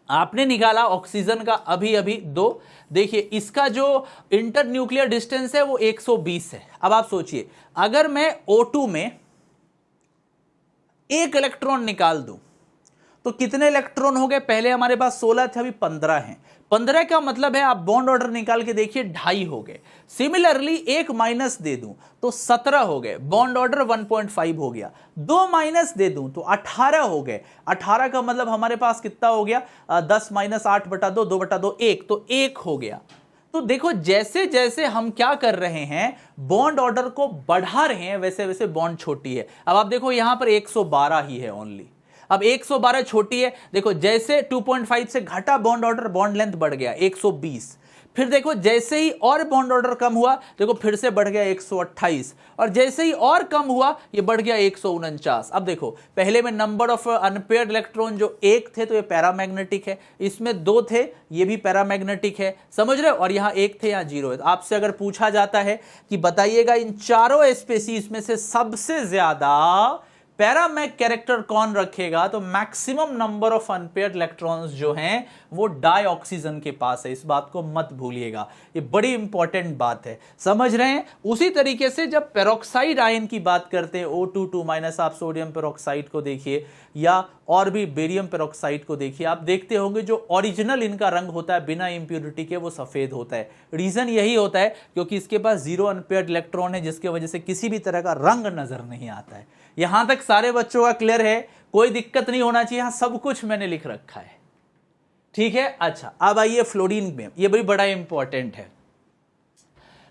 आपने निकाला ऑक्सीजन का अभी 2, देखिए इसका जो इंटर न्यूक्लियर डिस्टेंस है वो 120 है। अब आप सोचिए अगर मैं O2 में 1 इलेक्ट्रॉन निकाल दूं तो कितने इलेक्ट्रॉन हो गए, पहले हमारे पास 16 थे, अभी 15 हैं। 15 का मतलब है आप बॉन्ड ऑर्डर निकाल के देखिए 2.5 हो गए। सिमिलरली 1 माइनस दे दूं तो 17 हो गए, बॉन्ड ऑर्डर 1.5 हो गया। 2 माइनस दे दूं तो 18 हो गए। 18 का मतलब हमारे पास कितना हो गया, 10 - 8/2 2/2 1, तो 1 हो गया। तो देखो जैसे जैसे हम क्या कर रहे हैं, बॉन्ड ऑर्डर को बढ़ा रहे हैं, वैसे वैसे बॉन्ड छोटी है। अब आप देखो यहां पर 112 ही है ओनली। अब 112 छोटी है, देखो जैसे 2.5 से घटा बॉन्ड ऑर्डर, बॉन्ड लेंथ बढ़ गया 120, फिर देखो जैसे ही और बॉन्ड ऑर्डर कम हुआ, देखो फिर से बढ़ गया 128, और जैसे ही और कम हुआ ये बढ़ गया 149। अब देखो पहले में नंबर ऑफ अनपेयर्ड इलेक्ट्रॉन जो एक थे तो ये पैरामैग्नेटिक है, इसमें दो थे ये भी पैरामैग्नेटिक है, समझ रहे हो, और यहां एक थे यहां जीरो है। तो आपसे अगर पूछा जाता है कि बताइएगा इन चारों स्पेसीज में से सबसे ज्यादा पैरामैग कैरेक्टर कौन रखेगा, तो maximum number of unpaired electrons जो हैं वो डाई ऑक्सीजन के पास है। इस बात को मत भूलिएगा, ये बड़ी इंपॉर्टेंट बात है, समझ रहे हैं। उसी तरीके से जब पेरोक्साइड आयन की बात करते हैं O22- आप सोडियम पेरोक्साइड को देखिए या और भी बेरियम पेरोक्साइड को देखिए, आप देखते होंगे जो ओरिजिनल इनका रंग होता है बिना इंप्योरिटी के वो सफेद होता है। रीजन यही होता है क्योंकि इसके पास जीरो अनपेयर्ड इलेक्ट्रॉन है, जिसकी वजह से किसी भी तरह का रंग नजर नहीं आता है। यहां तक सारे बच्चों का क्लियर है, कोई दिक्कत नहीं होना चाहिए, यहां सब कुछ मैंने लिख रखा है, ठीक है। अच्छा अब आइए फ्लोरीन में, ये भी बड़ा इंपॉर्टेंट है।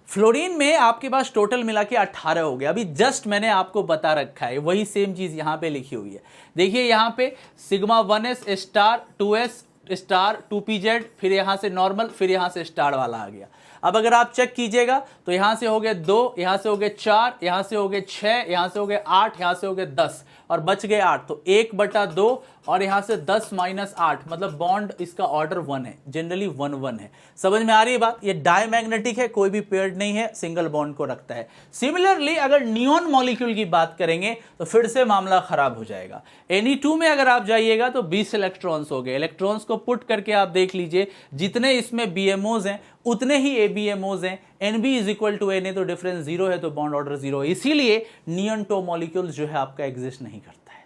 फ्लोरीन में आपके पास टोटल मिला के 18 हो गया। अभी जस्ट मैंने आपको बता रखा है, वही सेम चीज यहां पे लिखी हुई है। देखिए यहां पे sigma 1s star 2s star 2pz, फिर यहां से नॉर्मल, फिर यहां से स्टार वाला आ गया। अब अगर आप चेक कीजिएगा तो यहां से हो गए 2, यहां से हो गए 4, यहां से हो गए 6, यहां से हो गए 8, यहां से हो गए 10 और बच गए 8, तो 1/2 और यहां से 10 - 8, मतलब बॉन्ड इसका ऑर्डर 1 है, जनरली 1-1 है। समझ में आ रही है बात, ये डायमैग्नेटिक है, कोई भी पेयर्ड नहीं है, सिंगल बॉन्ड को रखता है। सिमिलरली अगर नियॉन मॉलिक्यूल की बात करेंगे तो फिर से मामला खराब हो जाएगा। Na2 में अगर आप जाइएगा तो 20 इलेक्ट्रॉन्स हो गए। इलेक्ट्रॉन्स को पुट करके आप देख लीजिए, जितने इसमें BMOs हैं उतने ही ABMOs हैं। Nb = Na, तो डिफरेंस 0 है, तो बॉन्ड ऑर्डर 0 है। इसीलिए नियॉन टो मॉलिक्यूल जो है आपका एग्जिस्ट नहीं करता है।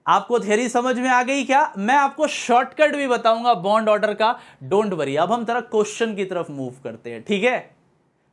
आपको थ्योरी समझ में आ गई क्या? मैं आपको शॉर्टकट भी बताऊंगा बॉन्ड ऑर्डर का, डोंट वरी। अब हम तरह क्वेश्चन की तरफ मूव करते हैं, ठीक है।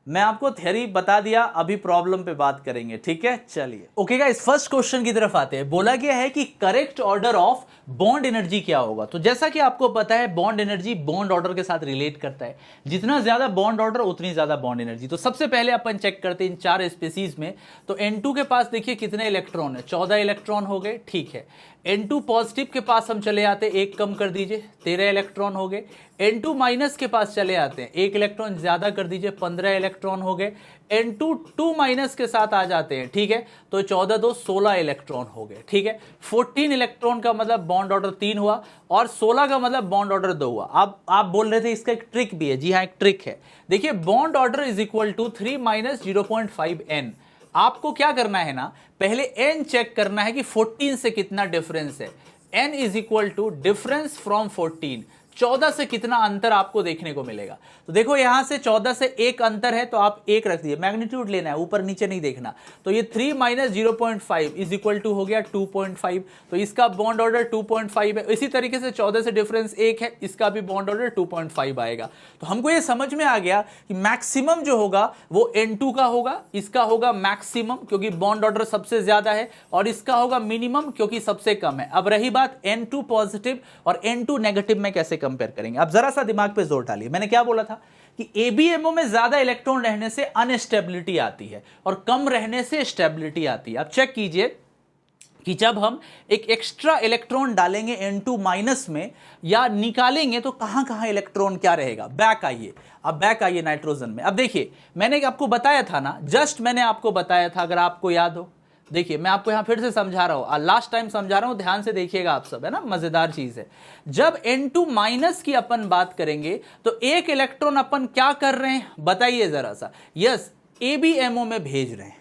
मैं आपको थ्योरी बता दिया, अभी प्रॉब्लम पे बात करेंगे, ठीक है। चलिए ओके गाइस, फर्स्ट क्वेश्चन की तरफ आते हैं। बोला गया है कि correct order of bond energy क्या होगा। तो जैसा कि आपको पता है बॉन्ड एनर्जी बॉन्ड ऑर्डर के साथ रिलेट करता है, जितना ज्यादा बॉन्ड ऑर्डर उतनी ज्यादा बॉन्ड एनर्जी। तो सबसे पहले अपन चेक करते हैं इन 4 स्पीसीज में। तो N2 के पास देखिए कितने इलेक्ट्रॉन है, 14 इलेक्ट्रॉन हो गए, ठीक है। N2 पॉजिटिव के पास हम चले आते हैं, एक कम कर दीजिए, 13 इलेक्ट्रॉन हो गए। N2 माइनस के पास चले आते हैं, एक इलेक्ट्रॉन ज्यादा कर दीजिए, 15 इलेक्ट्रॉन हो गए। N2 2 माइनस के साथ आ जाते हैं, ठीक है, तो 14 2 16 इलेक्ट्रॉन हो गए, ठीक है। 14 इलेक्ट्रॉन का मतलब बॉन्ड ऑर्डर 3 हुआ और 16 का मतलब बॉन्ड ऑर्डर 2 हुआ। अब आप बोल रहे थे इसका एक ट्रिक भी है, जी हाँ एक ट्रिक है। देखिए बॉन्ड ऑर्डर = 3 - 0.5 n। आपको क्या करना है ना, पहले n चेक करना है कि 14 से कितना डिफरेंस है। n = डिफरेंस फ्रॉम 14, 14 से कितना अंतर आपको देखने को मिलेगा। तो देखो यहां से 14 से एक अंतर है, तो आप एक रख दीजिए, मैग्नीट्यूड लेना है, ऊपर नीचे नहीं देखना। तो ये 3 - 0.5 हो गया 2.5, तो इसका बॉन्ड ऑर्डर 2.5 है। इसी तरीके से 14 से डिफरेंस 1 है, इसका भी बॉन्ड ऑर्डर 2.5 आएगा। तो हमको ये समझ में आ गया कि मैक्सिमम जो होगा वो N2 का होगा, इसका होगा मैक्सिमम क्योंकि बॉन्ड ऑर्डर सबसे ज्यादा है, और इसका होगा मिनिमम क्योंकि सबसे कम है। अब रही बात N2 पॉजिटिव और N2 नेगेटिव में कैसे कंपेयर करेंगे। अब जरा सा दिमाग पे जोर डालिए, मैंने क्या बोला था कि ABMO में ज्यादा इलेक्ट्रॉन रहने से अनस्टेबिलिटी आती है और कम रहने से स्टेबिलिटी आती है। अब चेक कीजिए कि जब हम एक एक्स्ट्रा इलेक्ट्रॉन डालेंगे N2 माइनस में या निकालेंगे तो कहां कहां इलेक्ट्रॉन क्या रहेगा। बैक आइए, अब बैक आइए नाइट्रोजन में। अब देखिए मैंने आपको बताया था ना, जस्ट मैंने आपको बताया था, अगर आपको याद हो। देखिए मैं आपको यहां फिर से समझा रहा हूं, लास्ट टाइम समझा रहा हूं, ध्यान से देखिएगा आप सब, है ना, मजेदार चीज है। जब N2 माइनस की अपन बात करेंगे तो एक इलेक्ट्रॉन अपन क्या कर रहे हैं बताइए जरा सा। यस, ABMO में भेज रहे हैं,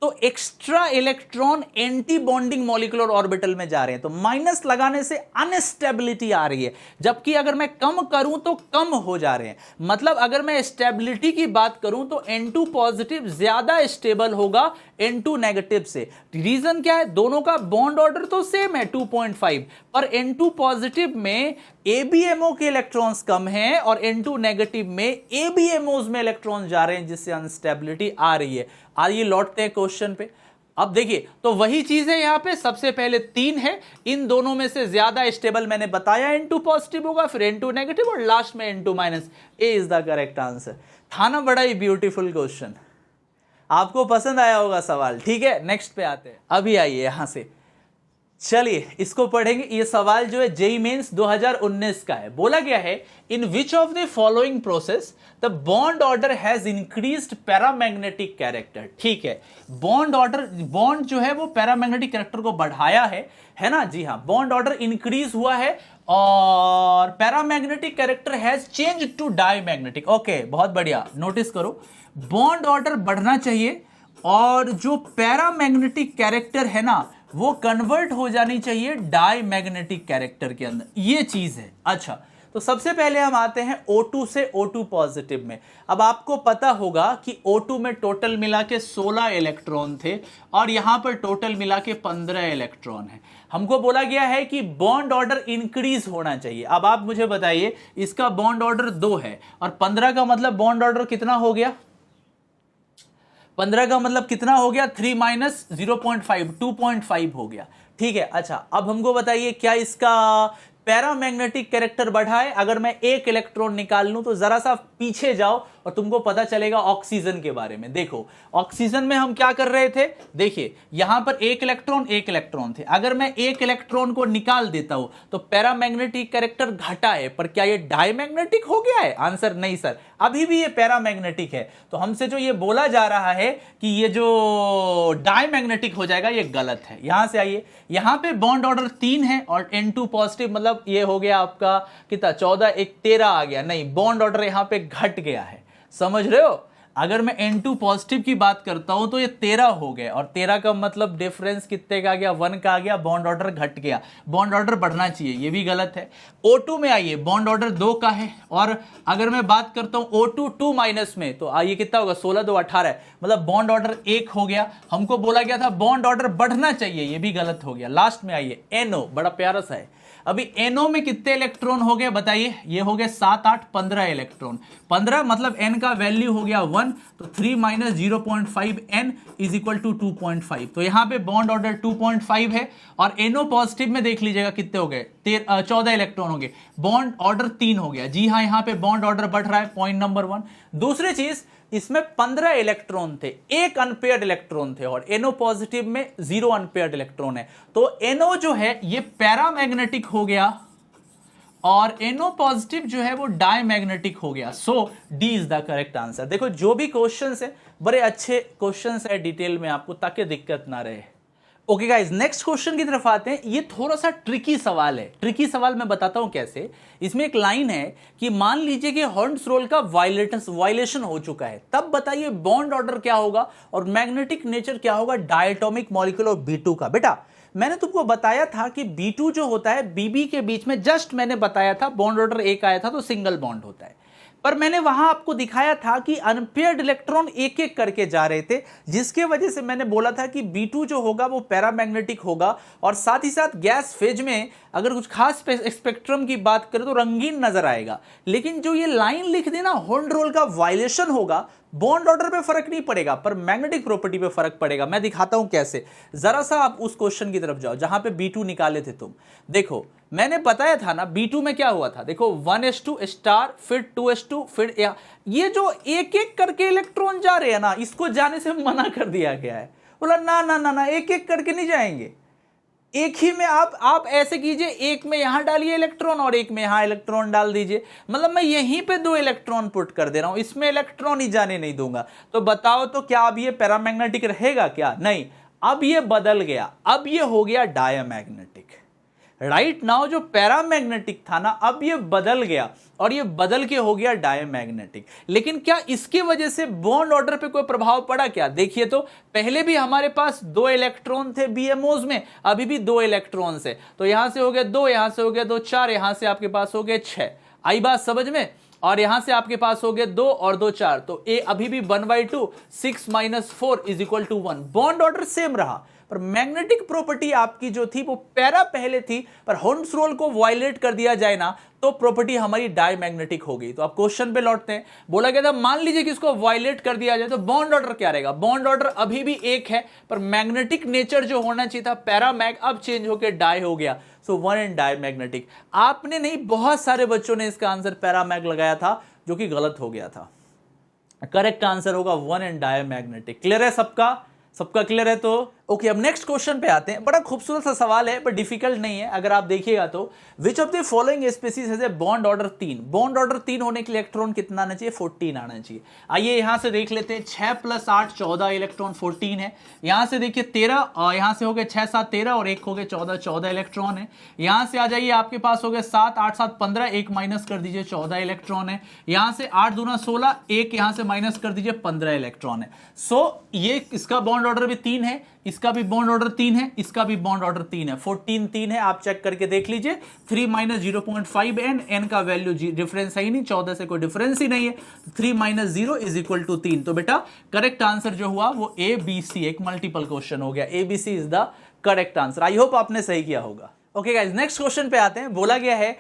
तो extra electron anti bonding molecular orbital में जा रहे हैं, तो माइनस लगाने से अनस्टेबिलिटी आ रही है, जबकि अगर मैं कम करूं तो कम हो जा रहे हैं। मतलब अगर मैं स्टेबिलिटी की बात करूं तो N2 पॉजिटिव ज्यादा स्टेबल होगा N2 नेगेटिव से। रीजन क्या है, दोनों का बॉन्ड ऑर्डर तो सेम है 2.5, पर N2 पॉजिटिव में ABMO के इलेक्ट्रॉन्स कम हैं और N2 नेगेटिव में ABMOs में इलेक्ट्रॉन जा रहे हैं, जिससे अनस्टेबिलिटी आ रही है। आइए लौटते हैं क्वेश्चन पे। अब देखिए तो वही चीज है, यहां पे सबसे पहले 3 है, इन दोनों में से ज्यादा स्टेबल मैंने बताया N2 पॉजिटिव होगा, फिर N2 नेगेटिव और लास्ट में N2 minus. A is the correct answer. था ना बड़ा ही ब्यूटीफुल क्वेश्चन, आपको पसंद आया होगा सवाल, ठीक है। नेक्स्ट पे आते हैं, अभी आइए यहां से चलिए इसको पढ़ेंगे। ये सवाल जो है जेईई मेंस 2019 का है। बोला गया है in which of the following process the bond order has increased paramagnetic character. ठीक है, बॉन्ड ऑर्डर, बॉन्ड जो है वो पैरामैग्नेटिक कैरेक्टर को बढ़ाया है ना? जी हाँ, बॉन्ड ऑर्डर इंक्रीज हुआ है और paramagnetic character has change to diamagnetic. Okay, बहुत बढ़िया, नोटिस करो, बॉन्ड ऑर्डर बढ़ना चाहिए और जो पैरामैग्नेटिक कैरेक्टर है ना वो कन्वर्ट हो जानी चाहिए डायमैग्नेटिक कैरेक्टर के अंदर, ये चीज है। अच्छा, तो सबसे पहले हम आते हैं O2 से O2 पॉजिटिव में। अब आपको पता होगा कि O2 में टोटल मिला के 16 इलेक्ट्रॉन थे और यहां पर टोटल मिला के 15 इलेक्ट्रॉन है। हमको बोला गया है कि बॉन्ड ऑर्डर इंक्रीज होना चाहिए। अब आप मुझे बताइए, इसका बॉन्ड ऑर्डर 2 है और 15 का मतलब बॉन्ड ऑर्डर कितना हो गया? 15 का मतलब कितना हो गया? 3 माइनस 0.5, 2.5 हो गया। ठीक है, अच्छा अब हमको बताइए क्या इसका पैरामैग्नेटिक कैरेक्टर बढ़ा है? अगर मैं एक इलेक्ट्रॉन निकाल लूं तो जरा सा पीछे जाओ और तुमको पता चलेगा ऑक्सीजन के बारे में। देखो ऑक्सीजन में हम क्या कर रहे थे, देखिए यहां पर एक इलेक्ट्रॉन थे। अगर मैं एक इलेक्ट्रॉन को निकाल देता हूं तो पैरामैग्नेटिक कैरेक्टर घटा है, पर क्या ये डायमैग्नेटिक हो गया है? आंसर नहीं सर, अभी भी ये पैरामैग्नेटिक है। तो हमसे जो ये बोला जा रहा है कि ये जो डायमैग्नेटिक हो जाएगा, ये गलत है। यहां से आइए, यहां पे बॉन्ड ऑर्डर 3 है और N2 पॉजिटिव, मतलब ये हो गया आपका कितना, 14, एक 13 आ गया। नहीं, बॉन्ड ऑर्डर यहां पे घट गया है, समझ रहे हो? अगर मैं N2 पॉजिटिव की बात करता हूं तो ये 13 हो गए और 13 का मतलब डिफरेंस कितने का आ गया? 1 का आ गया। बॉन्ड ऑर्डर घट गया, बॉन्ड ऑर्डर बढ़ना चाहिए, ये भी गलत है। O2 में आइए, बॉन्ड ऑर्डर 2 का है और अगर मैं बात करता हूं O2 2 माइनस में तो आइए कितना होगा? 16 2 18 है, मतलब बॉन्ड ऑर्डर 1 हो गया। हमको बोला गया था बॉन्ड ऑर्डर बढ़ना चाहिए, ये भी गलत हो गया। लास्ट में आइए NO, बड़ा प्यारा सा है। अभी NO में कितने इलेक्ट्रॉन हो गए बताइए? ये हो गए 7 8 15 इलेक्ट्रॉन। 15 मतलब N का वैल्यू हो गया 1, तो 3 minus 0.5 N is equal to 2.5। तो यहां पे बॉन्ड ऑर्डर 2.5 है और NO पॉजिटिव में देख लीजिएगा कितने हो गए? 14 इलेक्ट्रॉन हो गए, बॉन्ड ऑर्डर 3 हो गया। जी हाँ, यहां पे बॉन्ड ऑर्डर बढ़ रहा है, पॉइंट नंबर 1। दूसरी चीज, इसमें 15 इलेक्ट्रॉन थे, एक अनपेयर्ड इलेक्ट्रॉन थे और NO पॉजिटिव में 0 अनपेयर्ड इलेक्ट्रॉन है। तो NO जो है ये पैरामैग्नेटिक हो गया और NO पॉजिटिव जो है वो डायमैग्नेटिक हो गया। So D is the correct answer. देखो जो भी क्वेश्चंस है बड़े अच्छे क्वेश्चंस है डिटेल में आपको, ताकि दिक्कत ना रहे। ओके गाइज, नेक्स्ट क्वेश्चन की तरफ आते हैं। ये थोड़ा सा ट्रिकी सवाल है। ट्रिकी सवाल मैं बताता हूं कैसे। इसमें एक लाइन है कि मान लीजिए कि हॉर्न्स रोल का वायलेशन हो चुका है, तब बताइए बॉन्ड ऑर्डर क्या होगा और मैग्नेटिक नेचर क्या होगा डायटोमिक मॉलिक्यूल और B2 का। बेटा मैंने तुमको बताया था कि B2 जो होता है BB के बीच में, जस्ट मैंने बताया था बॉन्ड ऑर्डर 1 आया था तो सिंगल बॉन्ड होता है, पर मैंने वहां आपको दिखाया था कि अनपेयर्ड इलेक्ट्रॉन एक एक करके जा रहे थे, जिसके वजह से मैंने बोला था कि B2 जो होगा वो पैरामैग्नेटिक होगा और साथ ही साथ गैस फेज में अगर कुछ खास स्पेक्ट्रम की बात करें तो रंगीन नजर आएगा। लेकिन जो ये लाइन लिख देना हॉर्न रोल का वायलेशन होगा, बॉन्ड ऑर्डर पे फर्क नहीं पड़ेगा पर मैग्नेटिक प्रॉपर्टी पे फर्क पड़ेगा। मैं दिखाता हूं कैसे। जरा सा आप उस क्वेश्चन की तरफ जाओ जहां पे B2 निकाले थे तुम। देखो मैंने बताया था ना B2 में क्या हुआ था। देखो 1s2 स्टार, फिर 2s2, फिर ये जो एक एक करके इलेक्ट्रॉन जा रहे हैं ना, इसको जाने से मना कर दिया गया है। बोला ना ना ना ना, एक एक करके नहीं जाएंगे, एक ही में आप ऐसे कीजिए, एक में यहां डालिए इलेक्ट्रॉन और एक में यहां इलेक्ट्रॉन डाल दीजिए। मतलब मैं यहीं पे 2 इलेक्ट्रॉन पुट कर दे रहा हूं, इसमें इलेक्ट्रॉन ही जाने नहीं दूंगा। तो बताओ तो क्या अब ये पैरामैग्नेटिक रहेगा क्या? नहीं, अब ये बदल गया, अब ये हो गया डायमैग्नेटिक। राइट नाउ जो पैरामैग्नेटिक था ना, अब ये बदल गया और ये बदल के हो गया डायमैग्नेटिक। लेकिन क्या इसके वजह से बॉन्ड ऑर्डर पे कोई प्रभाव पड़ा क्या? देखिए तो पहले भी हमारे पास 2 इलेक्ट्रॉन थे BMOs में, अभी भी 2 इलेक्ट्रॉन से, तो यहां से हो गया 2, यहां से हो गया 2 4, यहां से आपके पास हो गए 6। आई बात समझ में? और यहां से आपके पास हो गए 2 और 2 4, तो ए अभी भी 1/2, 6 - 4 = 1। बॉन्ड ऑर्डर सेम रहा पर मैग्नेटिक प्रॉपर्टी आपकी जो थी वो पैरा पहले थी, पर हॉर्न्स रोल को वायलेट कर दिया जाए ना तो प्रॉपर्टी हमारी डायमैग्नेटिक हो गई। तो अब क्वेश्चन पे लौटते हैं। बोला गया था मान लीजिए कि इसको वायलेट कर दिया जाए तो बॉन्ड ऑर्डर क्या रहेगा? बॉन्ड ऑर्डर अभी भी 1 है पर मैग्नेटिक नेचर जो होना चाहिए था पैरामैग, अब चेंज होकर डाई हो गया। सो 1 एंड डायमैग्नेटिक। आपने नहीं, बहुत सारे बच्चों ने इसका आंसर पैरामैग लगाया था जो कि गलत हो गया था। करेक्ट आंसर होगा 1 एंड डायमैग्नेटिक। क्लियर है सबका? सबका क्लियर है? तो ओके, अब नेक्स्ट क्वेश्चन पे आते हैं। बड़ा खूबसूरत सा सवाल है पर डिफिकल्ट नहीं है अगर आप देखिएगा तो। विच of the following species has a bond order 3? Bond order 3 होने के लिए इलेक्ट्रॉन कितना आना चाहिए? 14 आना चाहिए। आइए यहां से देख लेते हैं, 6 + 8 14 इलेक्ट्रॉन 14 है। यहां से देखिए 13, यहां से हो गए 6 7 13 और 1 हो गए 14, 14 इलेक्ट्रॉन है। यहां से आ जाइए, आपके पास हो गए 7 8 7 15, 1 माइनस कर दीजिए 14 इलेक्ट्रॉन है। यहां से 8 दूना 16, 1 यहां से माइनस कर दीजिए 15 इलेक्ट्रॉन है। सो ये इसका बॉन्ड ऑर्डर भी 3 है, इसका भी बॉन्ड ऑर्डर 3 है, इसका भी बॉन्ड ऑर्डर 3 है। 14 3 है, आप चेक करके देख लीजिए। 3 - 0.5 n का वैल्यू डिफरेंस है ही नहीं, 14 से कोई डिफरेंस ही नहीं है। 3 - 0 = 3। तो बेटा करेक्ट आंसर जो हुआ वो ABC, एक मल्टीपल क्वेश्चन हो गया। ABC is the correct answer. I hope आपने सही किया होगा। ओके गाइस, नेक्स्ट क्वेश्चन पे आते हैं। बोला गया है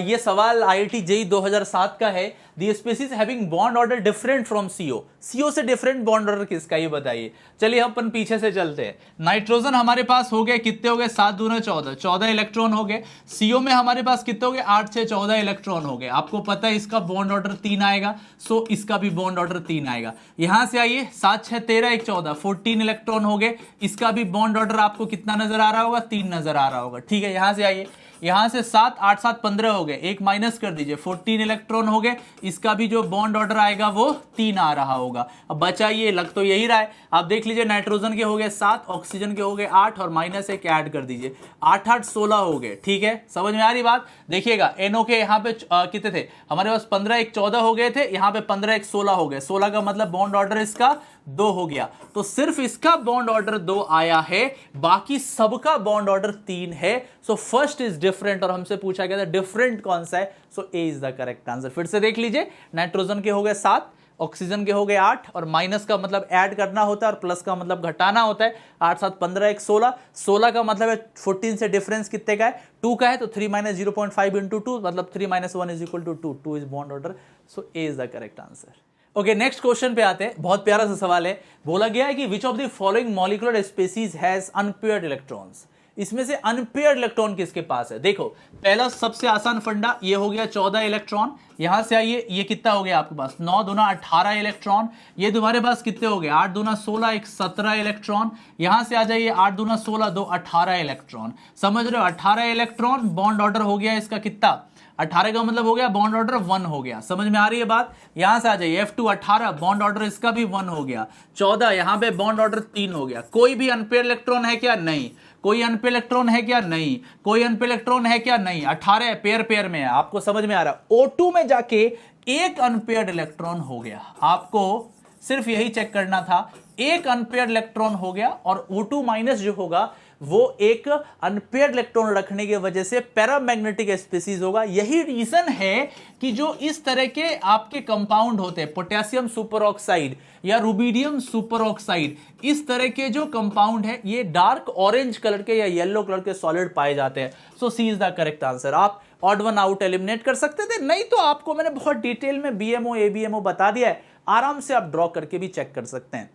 ये सवाल IIT JEE 2007 का है। The species having bond order different from CO। CO से डिफरेंट बॉन्ड ऑर्डर किसका, ये बताइए। चलिए अपन पीछे से चलते हैं। नाइट्रोजन हमारे पास हो गए, कितने हो गए? 7 दूना 14, 14 इलेक्ट्रॉन हो गए। CO में हमारे पास कितने हो गए? 8 6 14 इलेक्ट्रॉन हो गए। आपको पता है इसका बॉन्ड ऑर्डर 3 आएगा, सो इसका भी बॉन्ड ऑर्डर 3 आएगा। यहां से आइए, 7 6 13 1 14, 14 इलेक्ट्रॉन हो गए। इसका भी बॉन्ड ऑर्डर आपको कितना नजर आ रहा होगा? 3 नजर आ रहा होगा। ठीक है, यहां से आइए, यहां से 7 8 7 15 हो गए, 1 माइनस कर दीजिए, 14 इलेक्ट्रॉन हो गए। इसका भी जो बॉन्ड ऑर्डर आएगा वो 3 आ रहा होगा। अब बचा ये, लग तो यही रहा है। आप देख लीजिए, नाइट्रोजन के हो गए 7, ऑक्सीजन के हो गए 8 और माइनस 1 ऐड कर दीजिए, 8 8 16 हो गए। ठीक है, समझ में आ रही बात? देखिएगा NO के यहाँ पे कितने थे हमारे पास? 15 1 14 हो गए थे, यहाँ पे 15 1 16 हो गए। 16 का मतलब बॉन्ड ऑर्डर इसका 2 हो गया। तो सिर्फ इसका बॉन्ड ऑर्डर 2 आया है, बाकी सबका बॉन्ड ऑर्डर 3 है। सो फर्स्ट इज डिफरेंट, और हमसे पूछा गया था डिफरेंट कौन सा है। सो ए इज द करेक्ट आंसर। फिर से देख लीजिए, नाइट्रोजन के हो गए 7, ऑक्सीजन के हो गए 8, और माइनस का मतलब ऐड करना होता है और प्लस का मतलब घटाना होता है। 8 7 15 1 16, 16 का मतलब है 14 से डिफरेंस कितने का है? 2 का है। तो 3 - 0.5 × 2 मतलब 3 - 1 = 2। 2 is bond order. So A is the correct answer. Okay, next question पे आते हैं। बहुत प्यारा सा सवाल है। बोला गया है कि विच of the following molecular species has unpaired electrons? इसमें से अनपेयर्ड इलेक्ट्रॉन किसके पास है? देखो, पहला सबसे आसान फंडा, ये हो गया 14 इलेक्ट्रॉन। यहां से आइए, ये कितना हो गया आपके पास? 9 दूना 18 इलेक्ट्रॉन। ये तुम्हारे पास कितने हो गए? 8 दूना 16, 1 17 इलेक्ट्रॉन। यहां से आ जाइए, 8 दूना 16, 2 18 इलेक्ट्रॉन। समझ रहे हो? 18 इलेक्ट्रॉन, बॉन्ड ऑर्डर हो गया इसका कितना? 18 का मतलब हो गया बॉन्ड ऑर्डर 1 हो गया। समझ में आ रही है बात? यहां से आ जाइए, F2 18, बॉन्ड ऑर्डर इसका भी 1 हो गया। 14 यहां पे बॉन्ड ऑर्डर 3 हो गया। कोई भी अनपेयर इलेक्ट्रॉन है क्या? नहीं। कोई अनपेयर इलेक्ट्रॉन है क्या? नहीं। कोई अनपेयर इलेक्ट्रॉन है क्या? नहीं। 18 पेयर पेयर में है। आपको समझ में आ रहा है? O2 में जाके एक अनपेयर्ड इलेक्ट्रॉन हो गया। आपको सिर्फ यही चेक करना था, एक अनपेयर्ड इलेक्ट्रॉन हो गया, और O2 माइनस जो होगा वो एक अनपेयर्ड इलेक्ट्रॉन रखने की वजह से पैरामैग्नेटिक स्पीसीज होगा। यही रीजन है कि जो इस तरह के आपके कंपाउंड होते हैं, पोटेशियम सुपर ऑक्साइड या रुबिडियम सुपर ऑक्साइड, इस तरह के जो कंपाउंड है ये डार्क ऑरेंज कलर के या येलो कलर के सॉलिड पाए जाते हैं। सो सी इज द करेक्ट आंसर। आप ऑड वन आउट एलिमिनेट कर सकते थे, नहीं तो आपको मैंने बहुत डिटेल में BMO ABMO बता दिया है, आराम से आप ड्रॉ करके भी चेक कर सकते हैं।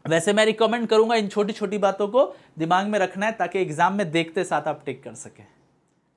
वैसे मैं रिकमेंड करूंगा इन छोटी छोटी बातों को दिमाग में रखना है, ताकि एग्जाम में देखते साथ आप टिक कर सकें।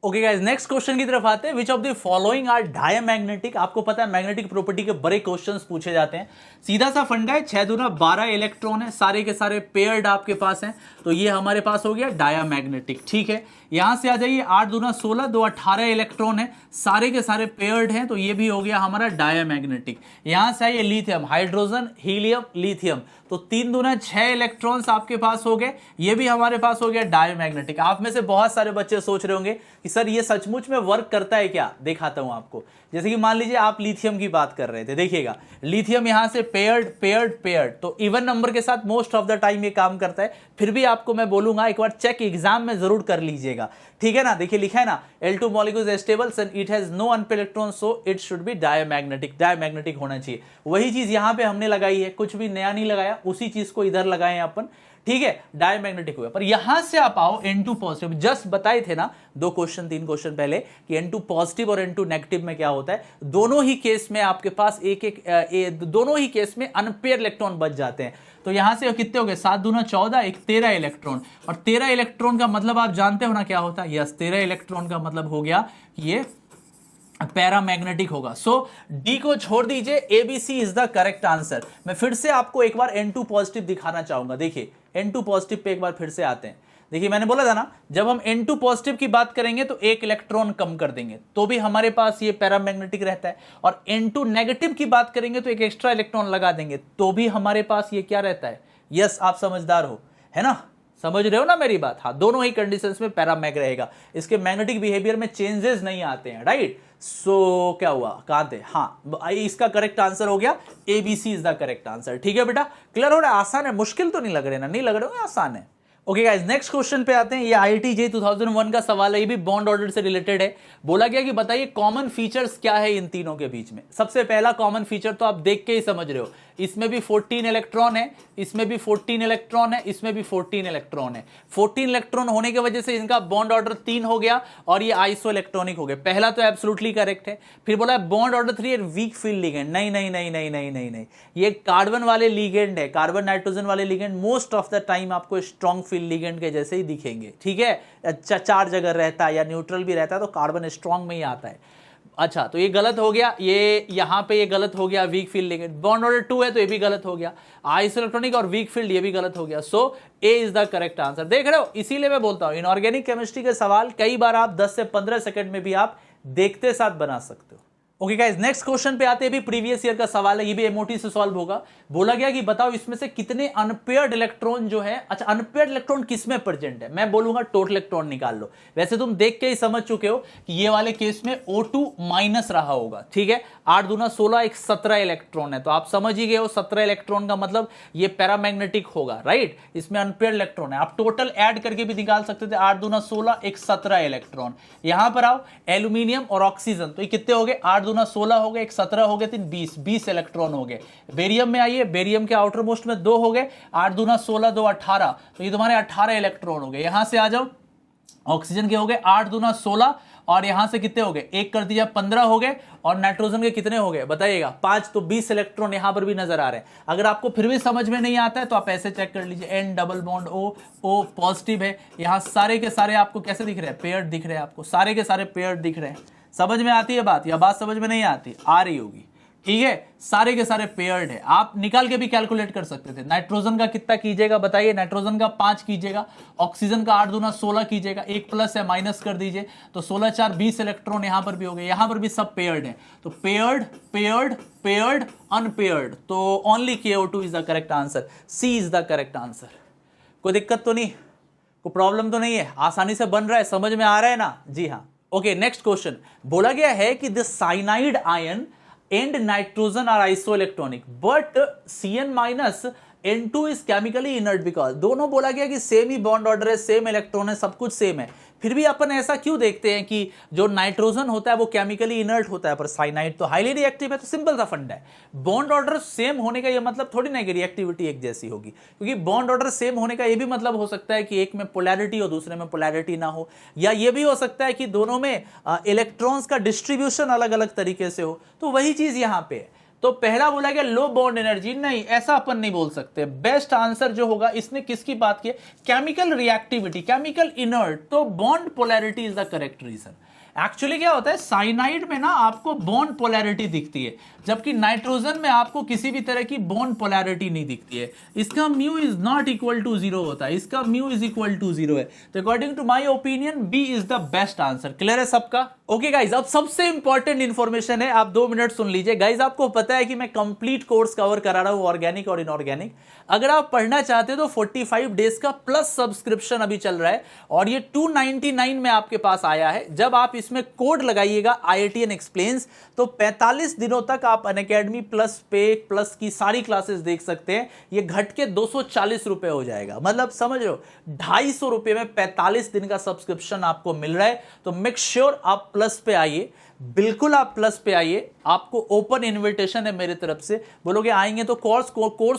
ओके गाइस, नेक्स्ट क्वेश्चन की तरफ आते हैं। Which of the following are diamagnetic? आपको पता है मैग्नेटिक प्रॉपर्टी के बड़े क्वेश्चंस पूछे जाते हैं। सीधा सा फंडा है, 6 दूना 12 इलेक्ट्रॉन है, सारे के सारे पेयर्ड आपके पास हैं, तो ये हमारे पास हो गया डायमैग्नेटिक। ठीक है, यहां से आ जाइए, 8 दूना 16, 2 18 इलेक्ट्रॉन है, सारे के सारे पेयर्ड हैं, तो ये भी हो गया हमारा डायमैग्नेटिक। यहां से आइए, लिथियम, हाइड्रोजन, हीलियम, लिथियम, तो 3 दूना 6 इलेक्ट्रॉन्स आपके पास हो गए, ये भी हमारे पास हो गया डायमैग्नेटिक। आप में से बहुत सारे बच्चे सोच रहे होंगे कि सर ये सचमुच में वर्क करता है क्या? दिखाता हूं आपको। जैसे कि मान लीजिए आप लिथियम की बात कर रहे थे, देखिएगा लिथियम यहां से पेयर्ड पेयर्ड पेयर्ड, तो इवन नंबर के साथ मोस्ट ऑफ द टाइम ये काम करता है। फिर भी आपको मैं बोलूंगा एक बार चेक एग्जाम में जरूर कर लीजिएगा, ठीक है ना? देखिए लिखा है ना, L2 molecule is stable and it has no unpaired electron, so it should be diamagnetic. Diamagnetic होना चाहिए। वही चीज यहां पे हमने लगाई है, कुछ भी नया नहीं लगाया, उसी चीज को इधर लगाए हैं अपन, ठीक है? डायमैग्नेटिक हुआ। पर यहां से आप आओ N2 पॉजिटिव, जस्ट बताए थे ना 2 क्वेश्चन 3 क्वेश्चन पहले कि N2 पॉजिटिव और N2 नेगेटिव में क्या होता है। दोनों ही केस में आपके पास दोनों ही केस में अनपेयर इलेक्ट्रॉन बच जाते हैं। तो यहां से कितने हो गए? 7 दूना 14, 13 इलेक्ट्रॉन, और 13 इलेक्ट्रॉन का मतलब आप जानते हो ना क्या होता है? यस, 13 इलेक्ट्रॉन का मतलब हो गया ये पैरामैग्नेटिक होगा। सो डी को छोड़ दीजिए, ABC is the correct answer. मैं फिर से आपको एक बार N2 पॉजिटिव दिखाना चाहूंगा। देखिए N2 पॉजिटिव पे एक बार फिर से आते हैं। देखिए मैंने बोला था ना, जब हम N2 पॉजिटिव की बात करेंगे तो एक इलेक्ट्रॉन कम कर देंगे तो भी हमारे पास ये पैरामैग्नेटिक रहता है, और N2 नेगेटिव की बात करेंगे तो एक एक्स्ट्रा इलेक्ट्रॉन लगा देंगे तो भी हमारे पास ये क्या रहता है। यस, आप समझदार हो, है ना, समझ रहे हो ना मेरी बात। हाँ, दोनों ही कंडीशंस में पैरामैग रहेगा, इसके मैग्नेटिक बिहेवियर में चेंजेस नहीं आते हैं, राइट। सो क्या हुआ, कहां थे, हाँ, इसका करेक्ट आंसर हो गया ABC is the correct answer. ठीक है बेटा, क्लियर हो रहा है, आसान है, मुश्किल तो नहीं लग रहे ना, नहीं लग रहे हो, आसान है। ओके गाइस, नेक्स्ट क्वेश्चन पे आते हैं। ये IIT JEE 2001 का सवाल है, ये भी बॉन्ड ऑर्डर से रिलेटेड है। बोला गया कि बताइए कॉमन फीचर्स क्या है इन तीनों के बीच में। सबसे पहला कॉमन फीचर तो आप देख के ही समझ रहे हो, इसमें भी 14 इलेक्ट्रॉन है, इसमें भी 14 इलेक्ट्रॉन है, इसमें भी 14 इलेक्ट्रॉन है। 14 इलेक्ट्रॉन होने की वजह से इनका बॉन्ड ऑर्डर 3 हो गया और ये आइसो इलेक्ट्रॉनिक हो गए। पहला तो एब्सोल्युटली करेक्ट है। फिर बोला bond order 3 weak field ligand, नहीं नहीं नहीं नहीं नहीं नहीं नहीं, ये कार्बन वाले लिगेंड है, कार्बन नाइट्रोजन वाले ligand most of the time आपको स्ट्रॉन्ग फील्ड लिगेंड के जैसे ही दिखेंगे। ठीक है, अच्छा, चार जगह रहता है या न्यूट्रल भी रहता है तो कार्बन स्ट्रॉन्ग में ही आता है। अच्छा, तो ये गलत हो गया, ये यहां पे ये गलत हो गया, weak field ligand. Bond order 2 है तो ये भी गलत हो गया, आइसो इलेक्ट्रॉनिक और वीक फील्ड ये भी गलत हो गया। सो ए इज द करेक्ट आंसर। देख रहे हो, इसीलिए मैं बोलता हूं इनऑर्गेनिक केमिस्ट्री के सवाल कई बार आप 10 से 15 सेकंड में भी आप देखते साथ बना सकते हो। ओके गाइस, नेक्स्ट क्वेश्चन पे आते हैं। भी प्रीवियस ईयर का सवाल है, ये भी एमओटी से सॉल्व होगा। बोला गया कि बताओ इसमें से कितने अनपेयर्ड इलेक्ट्रॉन जो है, अच्छा अनपेयर्ड इलेक्ट्रॉन किसमें प्रेजेंट है। मैं बोलूंगा टोटल इलेक्ट्रॉन निकाल लो। वैसे तुम देख के ही समझ चुके हो कि ये वाले केस में O2 माइनस रहा होगा। ठीक है, 8 दूना 16, एक 17 इलेक्ट्रॉन है, तो आप समझ ही गए हो 17 इलेक्ट्रॉन का मतलब ये पैरामैग्नेटिक होगा, राइट। इसमें अनपेयर्ड इलेक्ट्रॉन है, आप टोटल ऐड करके भी निकाल सकते थे। 8 दूना 16, एक 17 इलेक्ट्रॉन। यहां पर आओ, एल्यूमिनियम और ऑक्सीजन, तो ये कितने हो गए, 8 दूना 16 हो गए, 17 हो गए, 3 20 इलेक्ट्रॉन हो गए। बेरियम में आइए, बेरियम के आउटर मोस्ट में 2 हो गए, 8 दूना 16, 2 18, तो ये तुम्हारे 18 इलेक्ट्रॉन हो गए। यहां से आ जाओ, ऑक्सीजन के हो गए 8 दूना 16, और यहां से कितने हो गए, एक कर दीजिए 15 हो गए, और नाइट्रोजन के कितने हो गए बताइएगा 5, तो 20 इलेक्ट्रॉन यहां पर भी नजर आ रहे हैं। अगर आपको फिर भी समझ में नहीं आता है तो आप ऐसे चेक कर लीजिए, N double bond O positive है, यहां सारे के सारे आपको कैसे दिख रहे हैं, पेयर्ड दिख रहे हैं, आपको सारे के सारे पेयर्ड दिख रहे हैं। समझ में आती है बात, या बात समझ में नहीं आती, आ रही होगी। ठीक है, सारे के सारे पेयर्ड है, आप निकाल के भी कैलकुलेट कर सकते थे। नाइट्रोजन का कितना कीजिएगा बताइए, नाइट्रोजन का 5 कीजिएगा, ऑक्सीजन का 8 दूना 16 कीजिएगा, एक प्लस है माइनस कर दीजिए, तो 16 4 20 इलेक्ट्रॉन यहां पर भी हो गए, यहां पर भी सब पेयर्ड है। तो पेयर्ड पेयर्ड पेयर्ड अनपेयर्ड, तो only KO2 is the correct answer, C is the correct answer. कोई दिक्कत तो नहीं, कोई प्रॉब्लम तो नहीं है, आसानी से बन रहा है, समझ में आ रहा है ना। जी हाँ। Okay, next question. बोला गया है कि the cyanide ion and nitrogen are isoelectronic but Cn- N2 is chemically inert because, दोनों बोला गया कि सेम ही बॉन्ड ऑर्डर है, सेम इलेक्ट्रॉन है, सब कुछ सेम है, फिर भी अपन ऐसा क्यों देखते हैं कि जो नाइट्रोजन होता है वो केमिकली इनर्ट होता है पर साइनाइड तो हाईली रिएक्टिव है। तो सिंपल सा फंडा है, बॉन्ड ऑर्डर सेम होने का ये मतलब थोड़ी ना कि रिएक्टिविटी एक जैसी होगी, क्योंकि बॉन्ड ऑर्डर सेम होने का ये भी मतलब हो सकता है कि एक में पोलैरिटी हो दूसरे में पोलैरिटी ना हो, या ये भी हो सकता है कि दोनों में इलेक्ट्रॉन्स का डिस्ट्रीब्यूशन अलग अलग तरीके से हो। तो वही चीज यहां पे है। तो पहला बोला गया लो बॉन्ड एनर्जी, नहीं ऐसा अपन नहीं बोल सकते। बेस्ट आंसर जो होगा, इसने किसकी बात की, केमिकल रिएक्टिविटी, केमिकल इनर्ट, तो bond polarity is the correct reason. Actually क्या होता है, साइनाइड में ना आपको बॉन्ड पोलैरिटी दिखती है, जबकि नाइट्रोजन में आपको किसी भी तरह की बॉन्ड पोलैरिटी नहीं दिखती है। इसका mu is not equal to 0 होता है, इसका म्यू इज इक्वल टू 0 है। तो according to my opinion B is the best answer. Clear है सबका? ओके गाइज, अब सबसे इंपॉर्टेंट इंफॉर्मेशन है, आप 2 मिनट सुन लीजिए। गाइज आपको पता है कि मैं कंप्लीट कोर्स कवर करा रहा हूं, ऑर्गेनिक और इनऑर्गेनिक। अगर आप पढ़ना चाहते हो तो 45 डेज का प्लस सब्सक्रिप्शन अभी चल रहा है, और ये 299 में आपके पास आया है। जब आप इसमें कोड लगाइएगा IITN एक्सप्लेन्स, तो 45 दिनों तक आप अनअकैडमी प्लस पे प्लस की सारी क्लासेस देख सकते हैं। ये घट के 240 रुपए हो जाएगा, मतलब समझ लो 250 रुपए में 45 दिन का सब्सक्रिप्शन आपको मिल रहा है। तो मेक श्योर आप प्लस पे आइए, बिल्कुल आप प्लस पे आइए, आपको ओपन इनविटेशन है मेरी तरफ से। बोलोगे आएंगे तो कोर्स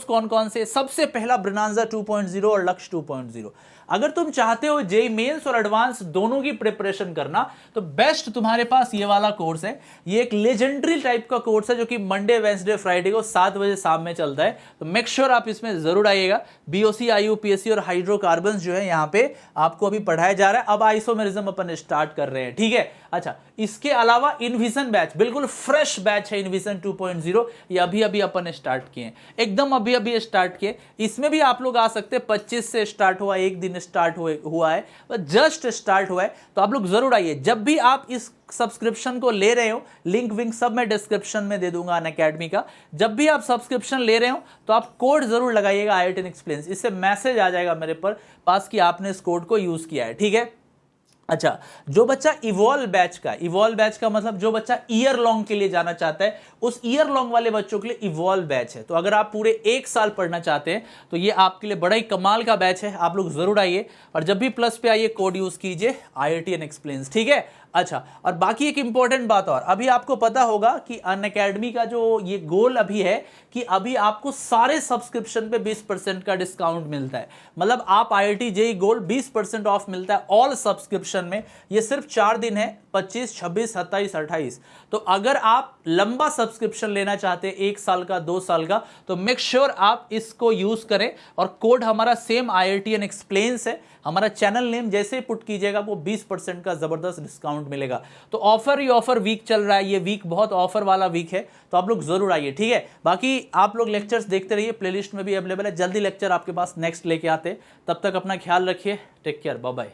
कौन कौन से, सबसे पहला ब्रनांजा 2.0 और लक्ष्य 2.0। अगर तुम चाहते हो जेईई मेंस और एडवांस दोनों की प्रिपरेशन करना तो बेस्ट तुम्हारे पास ये वाला कोर्स है। ये एक लेजेंडरी टाइप का कोर्स है जो कि मंडे वेंसडे फ्राइडे को 7 बजे शाम में चलता है। तो मेक श्योर आप इसमें जरूर आइएगा। बीओसी, आईयूपीएससी और हाइड्रोकार्बन जो है यहाँ पे आपको अभी पढ़ाया जा रहा है। अब आइसोमेरिज्म अपन स्टार्ट कर रहे हैं, ठीक है। अच्छा, इसके अलावा इनविजन बैच बिल्कुल फ्रेश बैच है, इनविजन 2.0, ये अभी अभी अपन स्टार्ट किए हैं, एकदम अभी अभी स्टार्ट किए। इसमें भी आप लोग आ सकते हैं। 25 से स्टार्ट हुआ, एक दिन स्टार्ट हुआ है, जस्ट स्टार्ट हुआ है। तो आप लोग जरूर आइए। जब भी आप इस सब्सक्रिप्शन को ले रहे हो, लिंक विंक सब मैं डिस्क्रिप्शन में दे दूंगा अनअकैडमी का। जब भी आप सब्सक्रिप्शन ले रहे हो तो आप कोड जरूर लगाइएगा IITian Explains, इससे मैसेज आ जाएगा मेरे पास कि आपने इस कोड को यूज किया है, ठीक है। अच्छा, जो बच्चा इवॉल्व बैच का मतलब जो बच्चा ईयर लॉन्ग के लिए जाना चाहता है, उस ईयर लॉन्ग वाले बच्चों के लिए इवॉल्व बैच है। तो अगर आप पूरे 1 साल पढ़ना चाहते हैं तो ये आपके लिए बड़ा ही कमाल का बैच है। आप लोग जरूर आइए और जब भी प्लस पे आइए कोड यूज कीजिए IITian Explains, ठीक है। अच्छा, और बाकी एक इंपॉर्टेंट बात और, अभी आपको पता होगा कि अनअकैडमी का जो ये गोल अभी है कि अभी आपको सारे सब्सक्रिप्शन पे 20% का डिस्काउंट मिलता है। मतलब आप IIT JEE गोल्ड 20% ऑफ मिलता है ऑल सब्सक्रिप्शन में। ये सिर्फ 4 दिन है, 25, 26, 27, 28। तो अगर आप लंबा सब्सक्रिप्शन लेना चाहते हैं, 1 साल का, 2 साल का, तो मेक श्योर आप इसको यूज करें। और कोड हमारा सेम IITian Explains है। हमारा चैनल नेम जैसे पुट कीजिएगा वो 20% का जबरदस्त डिस्काउंट मिलेगा। तो ऑफर ही ऑफर वीक चल रहा है, ये वीक बहुत ऑफर वाला वीक है। तो आप लोग जरूर आइए, ठीक है। बाकी आप लोग लेक्चर्स देखते रहिए, प्लेलिस्ट में भी अवेलेबल है। जल्दी लेक्चर आपके पास नेक्स्ट लेके आते। तब तक अपना ख्याल रखिए, टेक केयर, बाय बाय।